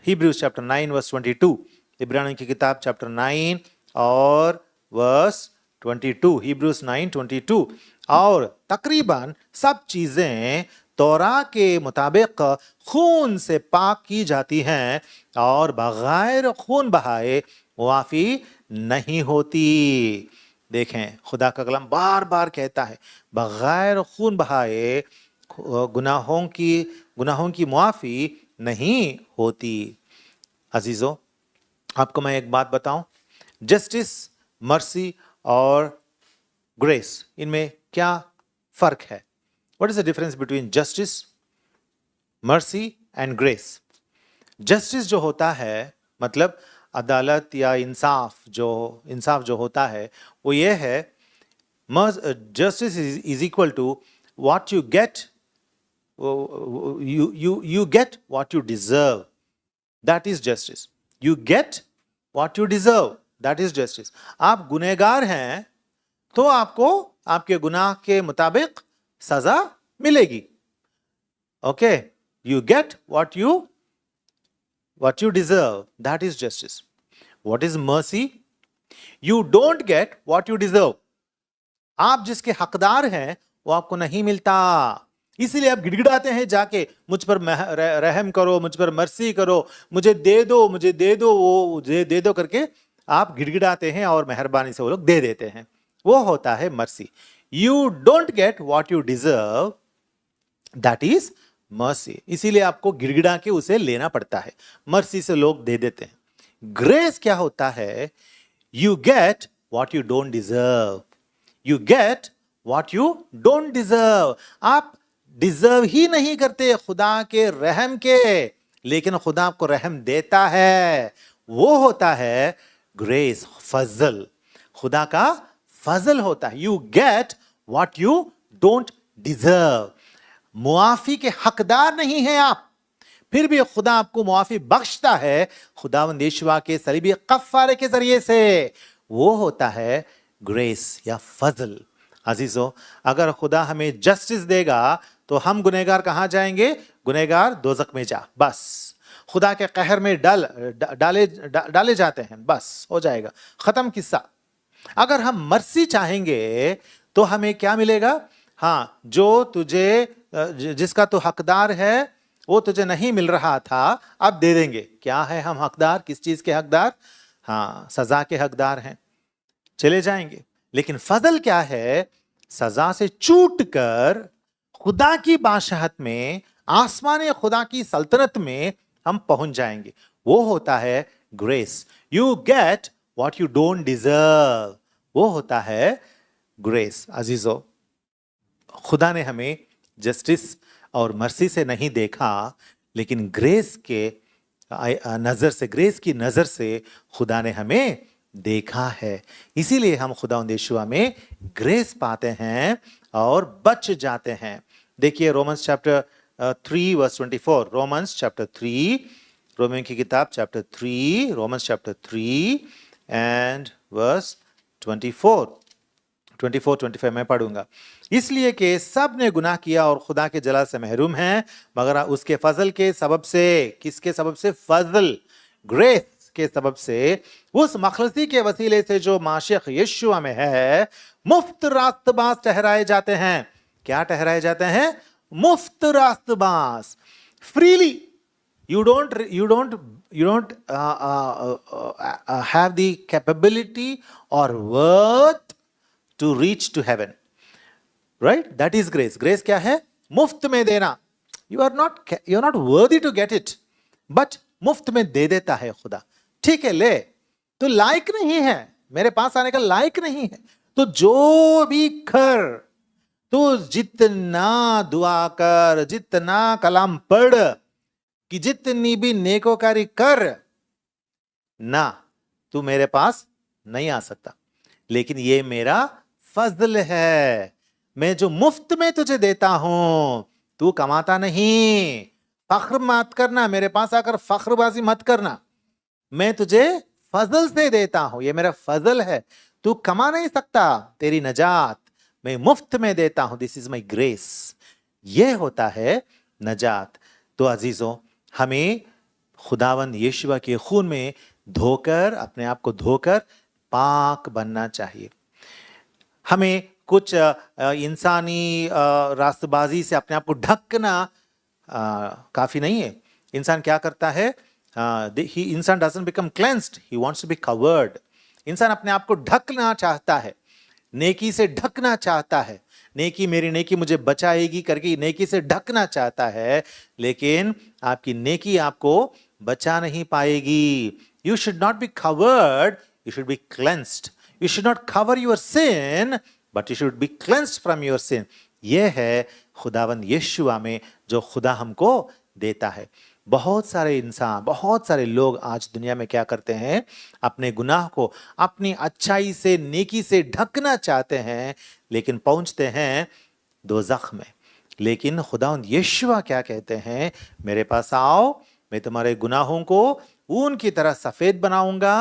Speaker 1: हिब्रूज चैप्टर 9 वर्स 22, इब्रानियों की किताब चैप्टर 9 और वर्स 22, हिब्रूज 9:22, और तकरीबन सब चीजें तौरा के मुताबिक खून से पाक की जाती हैं और बगैर खून बहाए मुआफी नहीं होती। देखें, खुदा का कलाम बार बार कहता है बगैर खून बहाए गुनाहों की मुआफी नहीं होती। अजीजों, आपको मैं एक बात बताऊं, जस्टिस, मर्सी और ग्रेस, इनमें क्या फर्क है? What is the difference between justice, mercy and grace? Justice जो होता है, मतलब अदालत या इंसाफ जो होता है वो ये है, justice is equal to what you get, you get what you deserve. That is justice. You get what you deserve. That is justice. आप गुनहगार हैं तो आपको आपके गुनाह के मुताबिक सजा मिलेगी. Okay, you get what you deserve. That is justice. What is mercy? You don't get what you deserve. आप जिसके हकदार हैं वो आपको नहीं मिलता, इसीलिए आप गिड़गिड़ाते हैं जाके, मुझ पर रहम करो, मुझ पर मर्सी करो, मुझे दे दो, वो दे दो करके आप गिड़गिड़ाते हैं और मेहरबानी से वो लोग दे देते हैं. वो होता है mercy. You don't get what you deserve, that is mercy. इसीलिए आपको गिड़गिड़ा के उसे लेना पड़ता है. मर्सी से लोग दे देते हैं. ग्रेस क्या होता है? You get what you don't deserve. You get what you don't deserve. आप डिजर्व ही नहीं करते खुदा के रहम के, लेकिन खुदा आपको रहम देता है. वो होता है ग्रेस, फजल. खुदा का फजल होता है. You get what you don't deserve. मुआफी के हकदार नहीं हैं आप, फिर भी खुदा आपको मुआफी बख्शता है खुदावंद यीशु के सलीबी कफ़ारे के जरिए से. वो होता है ग्रेस या फजल. अजीजों, अगर खुदा हमें जस्टिस देगा तो हम गुनहगार कहाँ जाएंगे? गुनहगार दोज़ख में जा, बस खुदा के कहर में डाले जाते हैं, बस हो जाएगा, खत्म किस्सा. अगर हम मर्सी चाहेंगे तो हमें क्या मिलेगा? हाँ, जो तुझे जिसका तू हकदार है वो तुझे नहीं मिल रहा था, अब दे देंगे. क्या है हम हकदार? किस चीज के हकदार? हाँ, सजा के हकदार हैं, चले जाएंगे. लेकिन फजल क्या है? सजा से छूट कर खुदा की बादशाहत में, आसमान खुदा की सल्तनत में हम पहुंच जाएंगे. वो होता है grace. You get what you don't deserve. वो होता है ग्रेस. अजीजों, खुदा ने हमें जस्टिस और मर्सी से नहीं देखा, लेकिन ग्रेस के नज़र से, ग्रेस की नज़र से खुदा ने हमें देखा है. इसीलिए हम खुदावंद यीशु में ग्रेस पाते हैं और बच जाते हैं. देखिए Romans chapter 3 verse 24. Romans chapter 3, रोमियों की किताब chapter 3, Romans chapter 3 and verse 24 मैं पढ़ूंगा. इसलिए कि सब ने गुनाह किया और खुदा के जलाल से महरूम हैं, मगर उसके फजल के सबब से. किसके सबब से? फजल, ग्रेस के सबब से, उस मखलसी के वसीले से जो माशिक यीशु में है, मुफ्त रास्तबाज ठहराए जाते हैं. क्या ठहराए जाते हैं? मुफ्त रास्तबाज. Freely. You don't have the capability or worth to reach to heaven. Right? That is grace. Grace क्या है? मुफ्त में देना. You are not worthy to get it, but मुफ्त में दे देता है खुदा. ठीक है, ले. तो लायक नहीं है, मेरे पास आने का लायक नहीं है, तो जो भी कर, तो जितना दुआ कर, जितना कलाम पढ़, कि जितनी भी नेकोकारी कर ना, तू मेरे पास नहीं आ सकता. लेकिन ये मेरा फजल है, मैं जो मुफ्त में तुझे देता हूं, तू कमाता नहीं. फख्र मत करना, मेरे पास आकर फख्रबाजी मत करना. मैं तुझे फजल से देता हूं, ये मेरा फजल है. तू कमा नहीं सकता तेरी नजात, मैं मुफ्त में देता हूं. This is my grace. ये होता है नजात. तो अजीजों, हमें खुदावंद यीशु के खून में धोकर, अपने आप को धोकर पाक बनना चाहिए. हमें कुछ इंसानी रास्तबाजी से अपने आप को ढकना काफी नहीं है. इंसान क्या करता है? इंसान doesn't become cleansed, he wants to be covered. इंसान अपने आप को ढकना चाहता है, नेकी से ढकना चाहता है. नेकी, मेरी नेकी मुझे बचाएगी करके नेकी से ढकना चाहता है, लेकिन आपकी नेकी आपको बचा नहीं पाएगी. You should not be covered, you should be cleansed. You should not cover your sin, but you should be cleansed from your sin. यह है खुदावंद यीशु में जो खुदा हमको देता है. बहुत सारे इंसान, बहुत सारे लोग आज दुनिया में क्या करते हैं, अपने गुनाह को अपनी अच्छाई से, नेकी से ढकना चाहते हैं, लेकिन पहुंचते हैं दोज़ख में। लेकिन खुदावंद यीशुआ क्या कहते हैं, मेरे पास आओ, मैं तुम्हारे गुनाहों को ऊन की तरह सफेद बनाऊंगा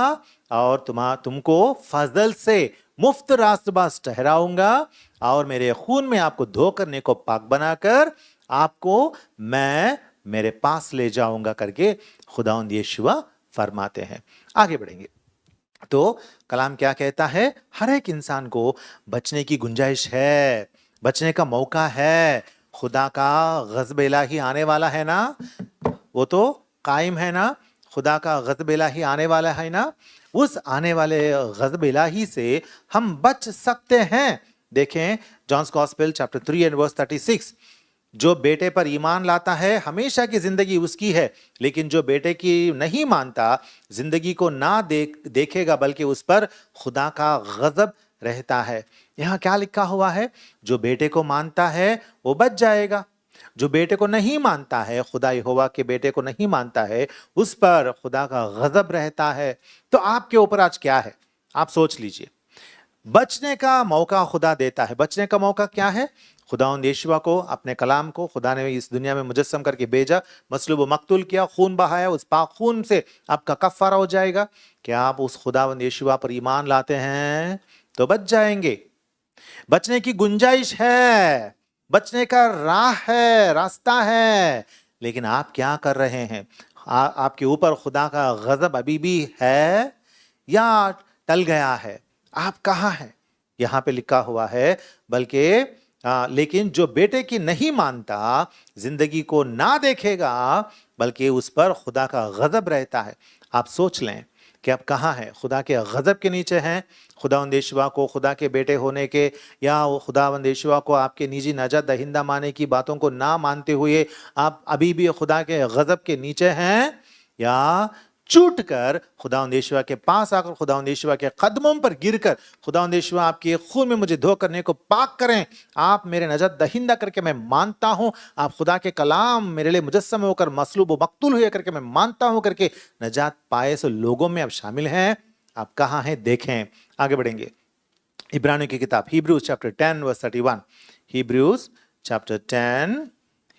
Speaker 1: और तुमको फजल से मुफ्त रास्तबाज ठहराऊंगा और मेरे खून में आपको धो करने को पाक बनाकर आपको मैं मेरे पास ले जाऊंगा करके खुदावंद यीशुआ फरमाते हैं। आगे बढ़ेंगे तो कलाम क्या कहता है, हर एक इंसान को बचने की गुंजाइश है, बचने का मौका है। खुदा का गज़ब इलाही आने वाला है ना, वो तो कायम है ना, खुदा का गज़ब इलाही आने वाला है ना, उस आने वाले गज़ब इलाही से हम बच सकते हैं। देखें John's gospel chapter 3 and verse 36, जो बेटे पर ईमान लाता है हमेशा की जिंदगी उसकी है, लेकिन जो बेटे की नहीं मानता जिंदगी को ना देखेगा बल्कि उस पर खुदा का गजब रहता है। यहाँ क्या लिखा हुआ है, जो बेटे को मानता है वो बच जाएगा, जो बेटे को नहीं मानता है, खुदा यहोवा के बेटे को नहीं मानता है, उस पर खुदा का गजब रहता है। तो आपके ऊपर आज क्या है, आप सोच लीजिए। बचने का मौका खुदा देता है। बचने का मौका क्या है, खुदावंद यीशुआ को, अपने कलाम को खुदा ने इस दुनिया में मुजस्सम करके भेजा, मसलूब मकतूल किया, खून बहाया, उस पाक खून से आपका कफ़ारा हो जाएगा। क्या आप उस खुदावंद यीशुआ पर ईमान लाते हैं तो बच जाएंगे। बचने की गुंजाइश है, बचने का राह है, रास्ता है, लेकिन आप क्या कर रहे हैं? आपके ऊपर खुदा का गजब अभी भी है या टल गया है? आप कहाँ हैं? यहाँ पे लिखा हुआ है, बल्कि लेकिन जो बेटे की नहीं मानता जिंदगी को ना देखेगा बल्कि उस पर खुदा का गजब रहता है। आप सोच लें कि आप कहाँ हैं, खुदा के गजब के नीचे हैं। खुदावंद यीशुआ को खुदा के बेटे होने के या खुदावंद यीशुआ को आपके निजी नजात दहिंदा माने की बातों को ना मानते हुए आप अभी भी खुदा के गजब के नीचे हैं, या छूट कर खुदावंद यीशुआ के पास आकर खुदावंद यीशुआ के कदमों पर गिरकर, खुदावंद यीशुआ आपके खून में मुझे धो करने को पाक करें, आप मेरे नजर दहिंदा करके मैं मानता हूं, आप खुदा के कलाम मेरे लिए मुजस्सम होकर मसलूब मकतूल हुए करके मैं मानता हूं करके नजात पाए सो लोगों में आप शामिल हैं। आप कहाँ हैं, देखें। आगे बढ़ेंगे, इब्रानियों की किताब Hebrews chapter 10 verse 31, Hebrews chapter 10,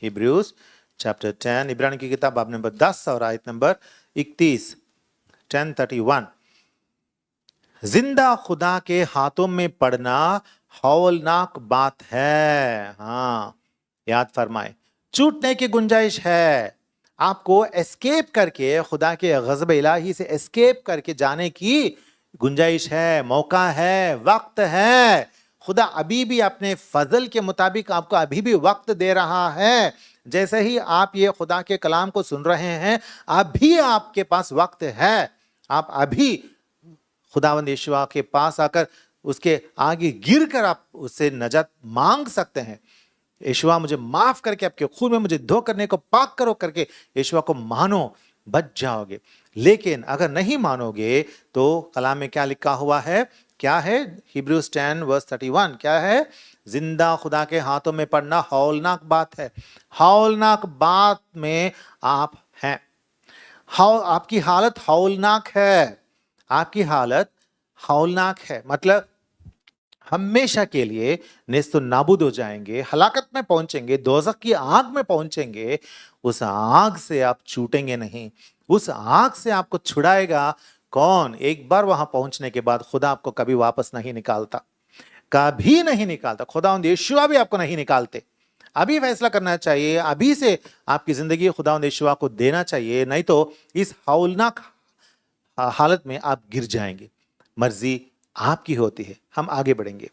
Speaker 1: Hebrews chapter 10, इब्रानियों की किताब बाब नंबर 10 और आयत नंबर 31, 10:31। जिंदा खुदा के हाथों में पड़ना हौलनाक बात है। हाँ, याद फरमाए, छूटने की गुंजाइश है। आपको एस्केप करके, खुदा के गज़ब इलाही से एस्केप करके जाने की गुंजाइश है, मौका है, वक्त है। खुदा अभी भी अपने फजल के मुताबिक आपको अभी भी वक्त दे रहा है। जैसे ही आप ये खुदा के कलाम को सुन रहे हैं, अभी आपके पास वक्त है। आप अभी खुदावंद यीशुआ के पास आकर उसके आगे गिर कर आप उससे नजात मांग सकते हैं। यीशुआ मुझे माफ करके आपके खून में मुझे धो करने को पाक करो करके यीशुआ को मानो, बच जाओगे। लेकिन अगर नहीं मानोगे तो कलाम में क्या लिखा हुआ है, क्या है, हिब्रूज 10 वर्स 31 क्या है, जिंदा खुदा के हाथों में पड़ना हौलनाक बात है। हौलनाक बात में आप हैं। आपकी हालत हौलनाक है, आपकी हालत हौलनाक है, मतलब हमेशा के लिए नेस्तो नाबूद हो जाएंगे, हलाकत में पहुंचेंगे, दोज़ख की आग में पहुंचेंगे। उस आग से आप छूटेंगे नहीं, उस आग से आपको छुड़ाएगा कौन? एक बार वहां पहुंचने के बाद खुदा आपको कभी वापस नहीं निकालता, कभी नहीं निकालता। खुदावंद यीशुआ भी आपको नहीं निकालते। अभी फैसला करना चाहिए, अभी से आपकी जिंदगी खुदावंद यीशुआ को देना चाहिए, नहीं तो इस हौलनाक हालत में आप गिर जाएंगे। मर्जी आपकी होती है। हम आगे बढ़ेंगे,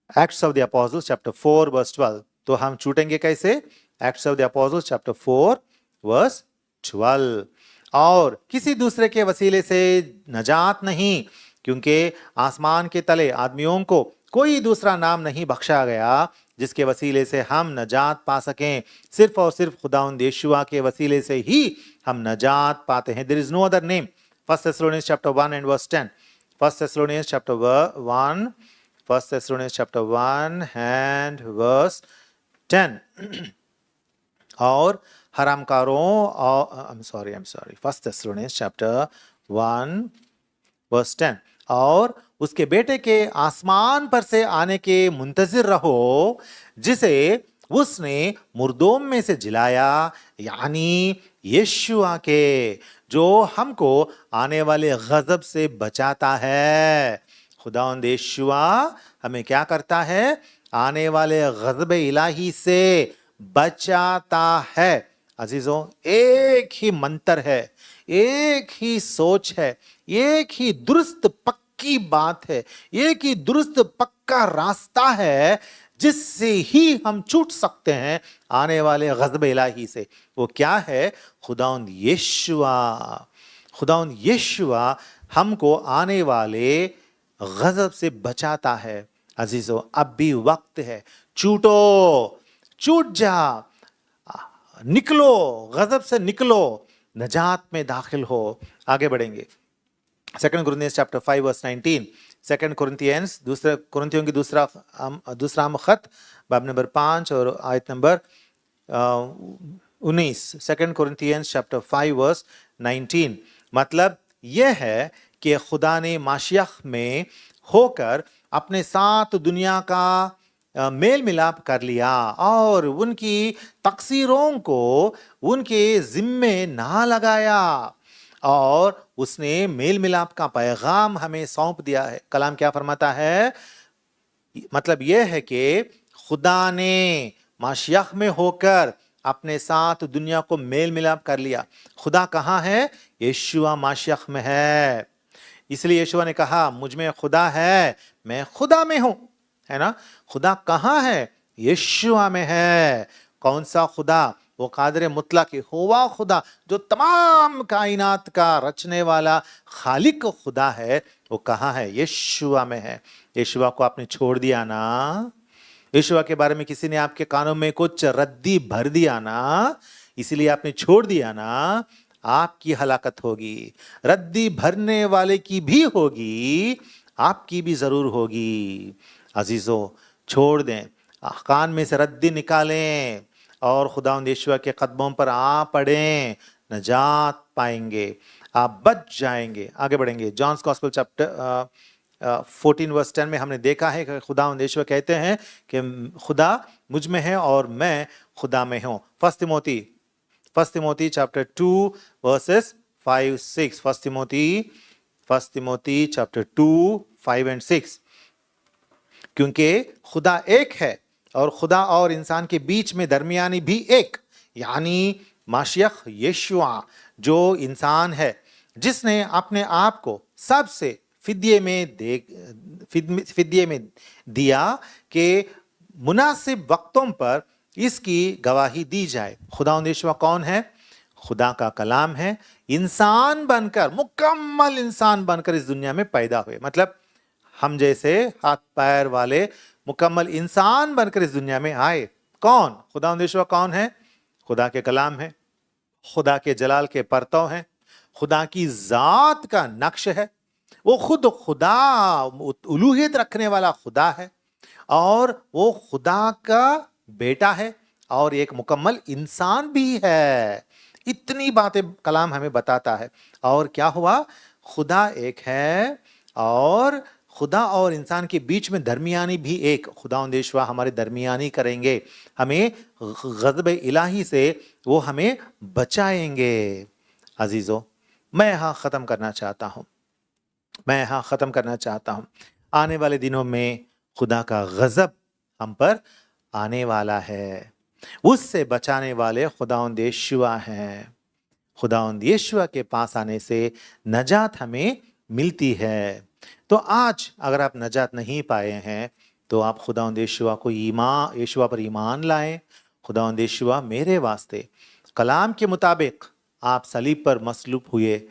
Speaker 1: Acts of the Apostles chapter 4 verse 12। तो हम छूटेंगे कैसे? Acts of the Apostles chapter 4 verse 12। और किसी दूसरे के वसीले से नजात नहीं, क्योंकि आसमान के तले आदमियों को कोई दूसरा नाम नहीं बख्शा गया जिसके वसीले से हम नजात पा सकें। सिर्फ और सिर्फ खुदावंद यीशुआ के वसीले से ही हम नजात पाते हैं। There is no other name. 1 Thessalonians chapter 1 and verse 10, 1 Thessalonians chapter 1, 1 Thessalonians chapter 1 and verse 10। और हरामकारों और I'm sorry, 1 Thessalonians chapter 1 verse 10, और उसके बेटे के आसमान पर से आने के मुंतजिर रहो, जिसे उसने मुर्दों में से जिलाया, यानी यीशुआ के, जो हमको आने वाले गजब से बचाता है। खुदावंद यीशुआ हमें क्या करता है? आने वाले गजब इलाही से बचाता है। अजीजों, एक ही मंत्र है, एक ही सोच है, एक ही दुरुस्त पक्की बात है, एक ही दुरुस्त पक्का रास्ता है जिससे ही हम छूट सकते हैं आने वाले गजब इलाही से। वो क्या है? खुदावंद यीशुआ। खुदावंद यीशुआ हमको आने वाले गजब से बचाता है। अजीजों, अब भी वक्त है, छूटो, छूट जा, निकलो, गजब से निकलो, नजात में दाखिल हो। आगे बढ़ेंगे। 2 Corinthians chapter 5 verse 19, 2 Corinthians दूसरा कुरिन्थियों की दूसरा खत बाब नंबर 5 और आयत नंबर 19। 2 Corinthians chapter 5 verse 19, मतलब यह है कि खुदा ने माशियख में होकर अपने साथ दुनिया का मेल मिलाप कर लिया और उनकी तकसीरों को उनके जिम्मे ना लगाया, और उसने मेल मिलाप का पैगाम हमें सौंप दिया है। कलाम क्या फरमाता है? मतलब यह है कि खुदा ने माशियख में होकर अपने साथ दुनिया को मेल मिलाप कर लिया। खुदा कहाँ है? यीशुआ माशियख में है। इसलिए यीशुआ ने कहा, मुझ में खुदा है, मैं खुदा में हूं, है ना? खुदा कहाँ है? यीशुआ में है। कौन सा खुदा? वो कादिर मुतलक हुआ खुदा, जो तमाम कायनात का रचने वाला खालिक खुदा है, वो कहाँ है? यीशुआ में है। यीशुआ को आपने छोड़ दिया ना, यीशुआ के बारे में किसी ने आपके कानों में कुछ रद्दी भर दिया ना, इसीलिए आपने छोड़ दिया ना, आपकी हलाकत होगी। रद्दी भरने वाले की भी होगी, आपकी भी जरूर होगी। अजीजों, छोड़ दें, कान में से रद्दी निकालें और खुदावंद यीशुआ के कदमों पर आ पड़ें, नजात पाएंगे, आप बच जाएंगे। आगे बढ़ेंगे। जॉन्स गॉस्पेल चैप्टर 14 वर्स 10 में हमने देखा है कि खुदावंद यीशुआ कहते हैं कि खुदा मुझ में है और मैं खुदा में हूँ। 1 Timothy chapter 2 verses 5-6, 1 Timothy chapter 2 5 and 6, क्योंकि खुदा एक है और खुदा और इंसान के बीच में दरमियानी भी एक, यानी माशियख यीशुआ, जो इंसान है, जिसने अपने आप को सबसे फिद्ये में दिया कि मुनासिब वक्तों पर इसकी गवाही दी जाए। खुदावंद यीशुआ कौन है? खुदा का कलाम है, इंसान बनकर, मुकम्मल इंसान बनकर इस दुनिया में पैदा हुए। मतलब हम जैसे हाथ पैर वाले मुकम्मल इंसान बनकर इस दुनिया में आए। कौन? खुदावंद यीशुआ कौन है? खुदा के कलाम है, खुदा के जलाल के परतव हैं, खुदा की जात का नक्श है। वो खुद खुदा, उलूहियत रखने वाला खुदा है, और वो खुदा का बेटा है और एक मुकम्मल इंसान भी है। इतनी बातें कलाम हमें बताता है। और क्या हुआ? खुदा एक है और खुदा और इंसान के बीच में दरमियानी भी एक। खुदावंद यीशुआ हमारे दरमियानी करेंगे, हमें गज़ब इलाही से वो हमें बचाएंगे। अजीजों, मैं यहाँ ख़त्म करना चाहता हूँ। आने वाले दिनों में खुदा का गज़ब हम पर आने वाला है। उससे बचाने वाले खुदावंद यीशुआ हैं। खुदावंद यीशुआ के पास आने से नजात हमें मिलती है। तो आज अगर आप नजात नहीं पाए हैं तो आप खुदावंद यीशुआ पर ईमान लाएं। खुदावंद यीशुआ मेरे वास्ते कलाम के मुताबिक आप सलीब पर मसलूब हुए,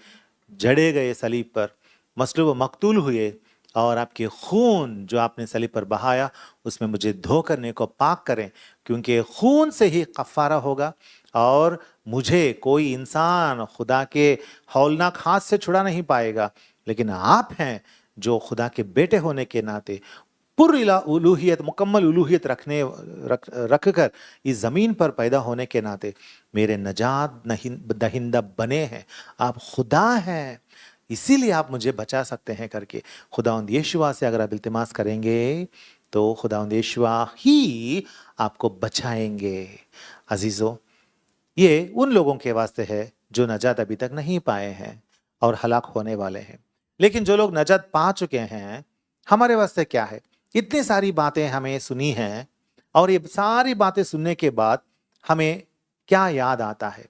Speaker 1: जड़े गए, सलीब पर मसलूब मकतूल हुए, और आपके खून जो आपने सलीब पर बहाया उसमें मुझे धो करने को पाक करें, क्योंकि खून से ही कफ़ारा होगा और मुझे कोई इंसान खुदा के हौलनाक हाथ से छुड़ा नहीं पाएगा। लेकिन आप हैं जो खुदा के बेटे होने के नाते पुरिला उलूहियत, मुकम्मल उलूहियत रख कर इस ज़मीन पर पैदा होने के नाते मेरे नजात दहिंदा बने हैं, आप खुदा हैं, इसीलिए आप मुझे बचा सकते हैं करके खुदावंद यीशुआ से अगर आप इल्तिमास करेंगे तो खुदावंद यीशुआ ही आपको बचाएंगे। अजीज़ों, ये उन लोगों के वास्ते है जो नजात अभी तक नहीं पाए हैं और हलाक होने वाले हैं, लेकिन जो लोग नजात पा चुके हैं, हमारे वास्ते क्या है? इतनी सारी बातें हमें सुनी हैं और ये सारी बातें सुनने के बाद हमें क्या याद आता है?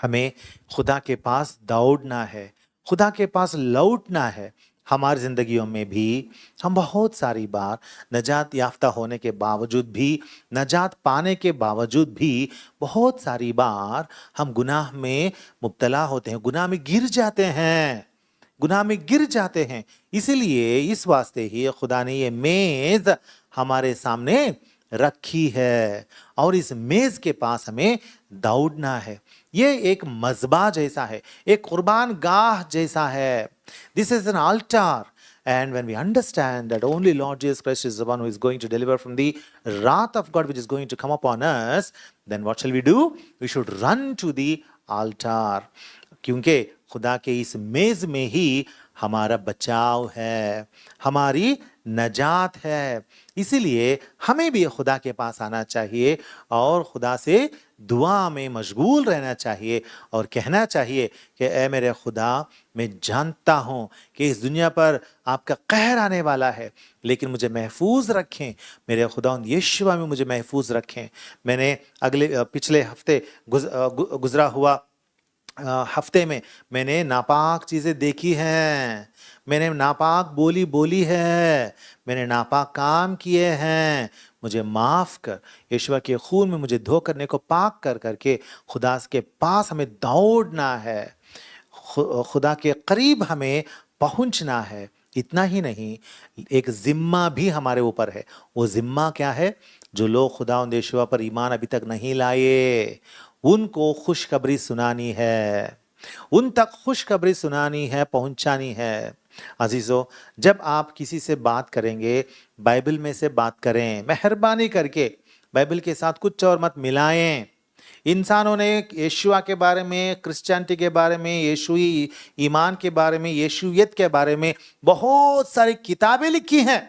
Speaker 1: हमें खुदा के पास दौड़ना है, खुदा के पास लौटना है। हमारी जिंदगियों में भी हम बहुत सारी बार नजात याफ्ता होने के बावजूद भी, नजात पाने के बावजूद भी बहुत सारी बार हम गुनाह में मुब्तला होते हैं, गुनाह में गिर जाते हैं, गुनाह में गिर जाते हैं। इसीलिए इस वास्ते ही खुदा ने ये मेज हमारे सामने रखी है और इस मेज के पास हमें दौड़ना है। ये एक मज़बा जैसा है, एक कुर्बान गाह जैसा है। This is an altar. And when we understand that only Lord Jesus Christ is the one who is going to deliver from the wrath of God which is going to come upon us, then what shall we do? We should run to the altar. क्योंकि खुदा के इस मेज में ही हमारा बचाव है, हमारी नजात है। इसीलिए हमें भी खुदा के पास आना चाहिए और खुदा से दुआ में मशगूल रहना चाहिए और कहना चाहिए कि ऐ मेरे खुदा, मैं जानता हूँ कि इस दुनिया पर आपका कहर आने वाला है, लेकिन मुझे महफूज रखें, मेरे खुदा यीशुआ में मुझे महफूज रखें। मैंने पिछले हफ्ते गुजरा हुआ हफ्ते में मैंने नापाक चीज़ें देखी हैं, मैंने नापाक बोली है, मैंने नापाक काम किए हैं, मुझे माफ़ कर। यीशुआ के खून में मुझे धो करने को पाक कर करके खुदा के पास हमें दौड़ना है, खुदा के करीब हमें पहुंचना है। इतना ही नहीं, एक ज़िम्मा भी हमारे ऊपर है। वो ज़िम्मा क्या है? जो लोग खुदा यीशुआ पर ईमान अभी तक नहीं लाए, उनको खुशखबरी सुनानी है, उन तक खुशखबरी सुनानी है, पहुंचानी है। अजीजों, जब आप किसी से बात करेंगे, बाइबल में से बात करें, मेहरबानी करके बाइबल के साथ कुछ और मत मिलाएं। इंसानों ने यीशुआ के बारे में, क्रिश्चियनिटी के बारे में, यीशुई ईमान के बारे में, यीशुयत के बारे में बहुत सारी किताबें लिखी हैं।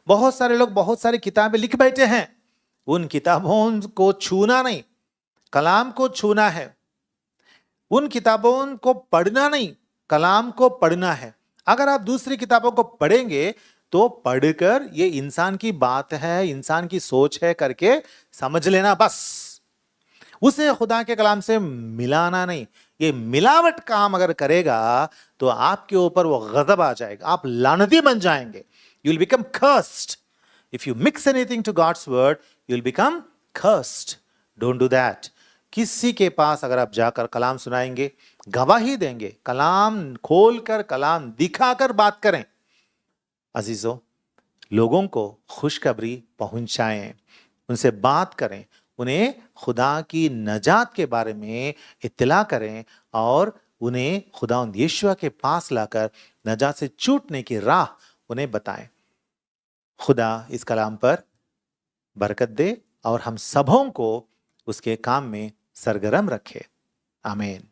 Speaker 1: बहुत सारे लोग बहुत सारी किताबें लिख बैठे हैं। उन किताबों को छूना नहीं, कलाम को छूना है। उन किताबों को पढ़ना नहीं, कलाम को पढ़ना है। अगर आप दूसरी किताबों को पढ़ेंगे तो पढ़कर ये इंसान की बात है, इंसान की सोच है करके समझ लेना बस, उसे खुदा के कलाम से मिलाना नहीं। ये मिलावट काम अगर करेगा तो आपके ऊपर वो गजब आ जाएगा, आप लानती बन जाएंगे। You will become cursed. If you mix anything to God's word, you will become cursed. Don't do that. किसी के पास अगर आप जाकर कलाम सुनाएंगे, गवाही देंगे, कलाम खोलकर, कलाम दिखाकर बात करें। अजीजों, लोगों को खुशखबरी पहुंचाएं, उनसे बात करें, उन्हें खुदा की नजात के बारे में इत्तला करें और उन्हें खुदा यीशुआ के पास लाकर नजात से छूटने की राह उन्हें बताएं। खुदा इस कलाम पर बरकत दे और हम सबों को उसके काम में सरगर्म रखे। आमीन।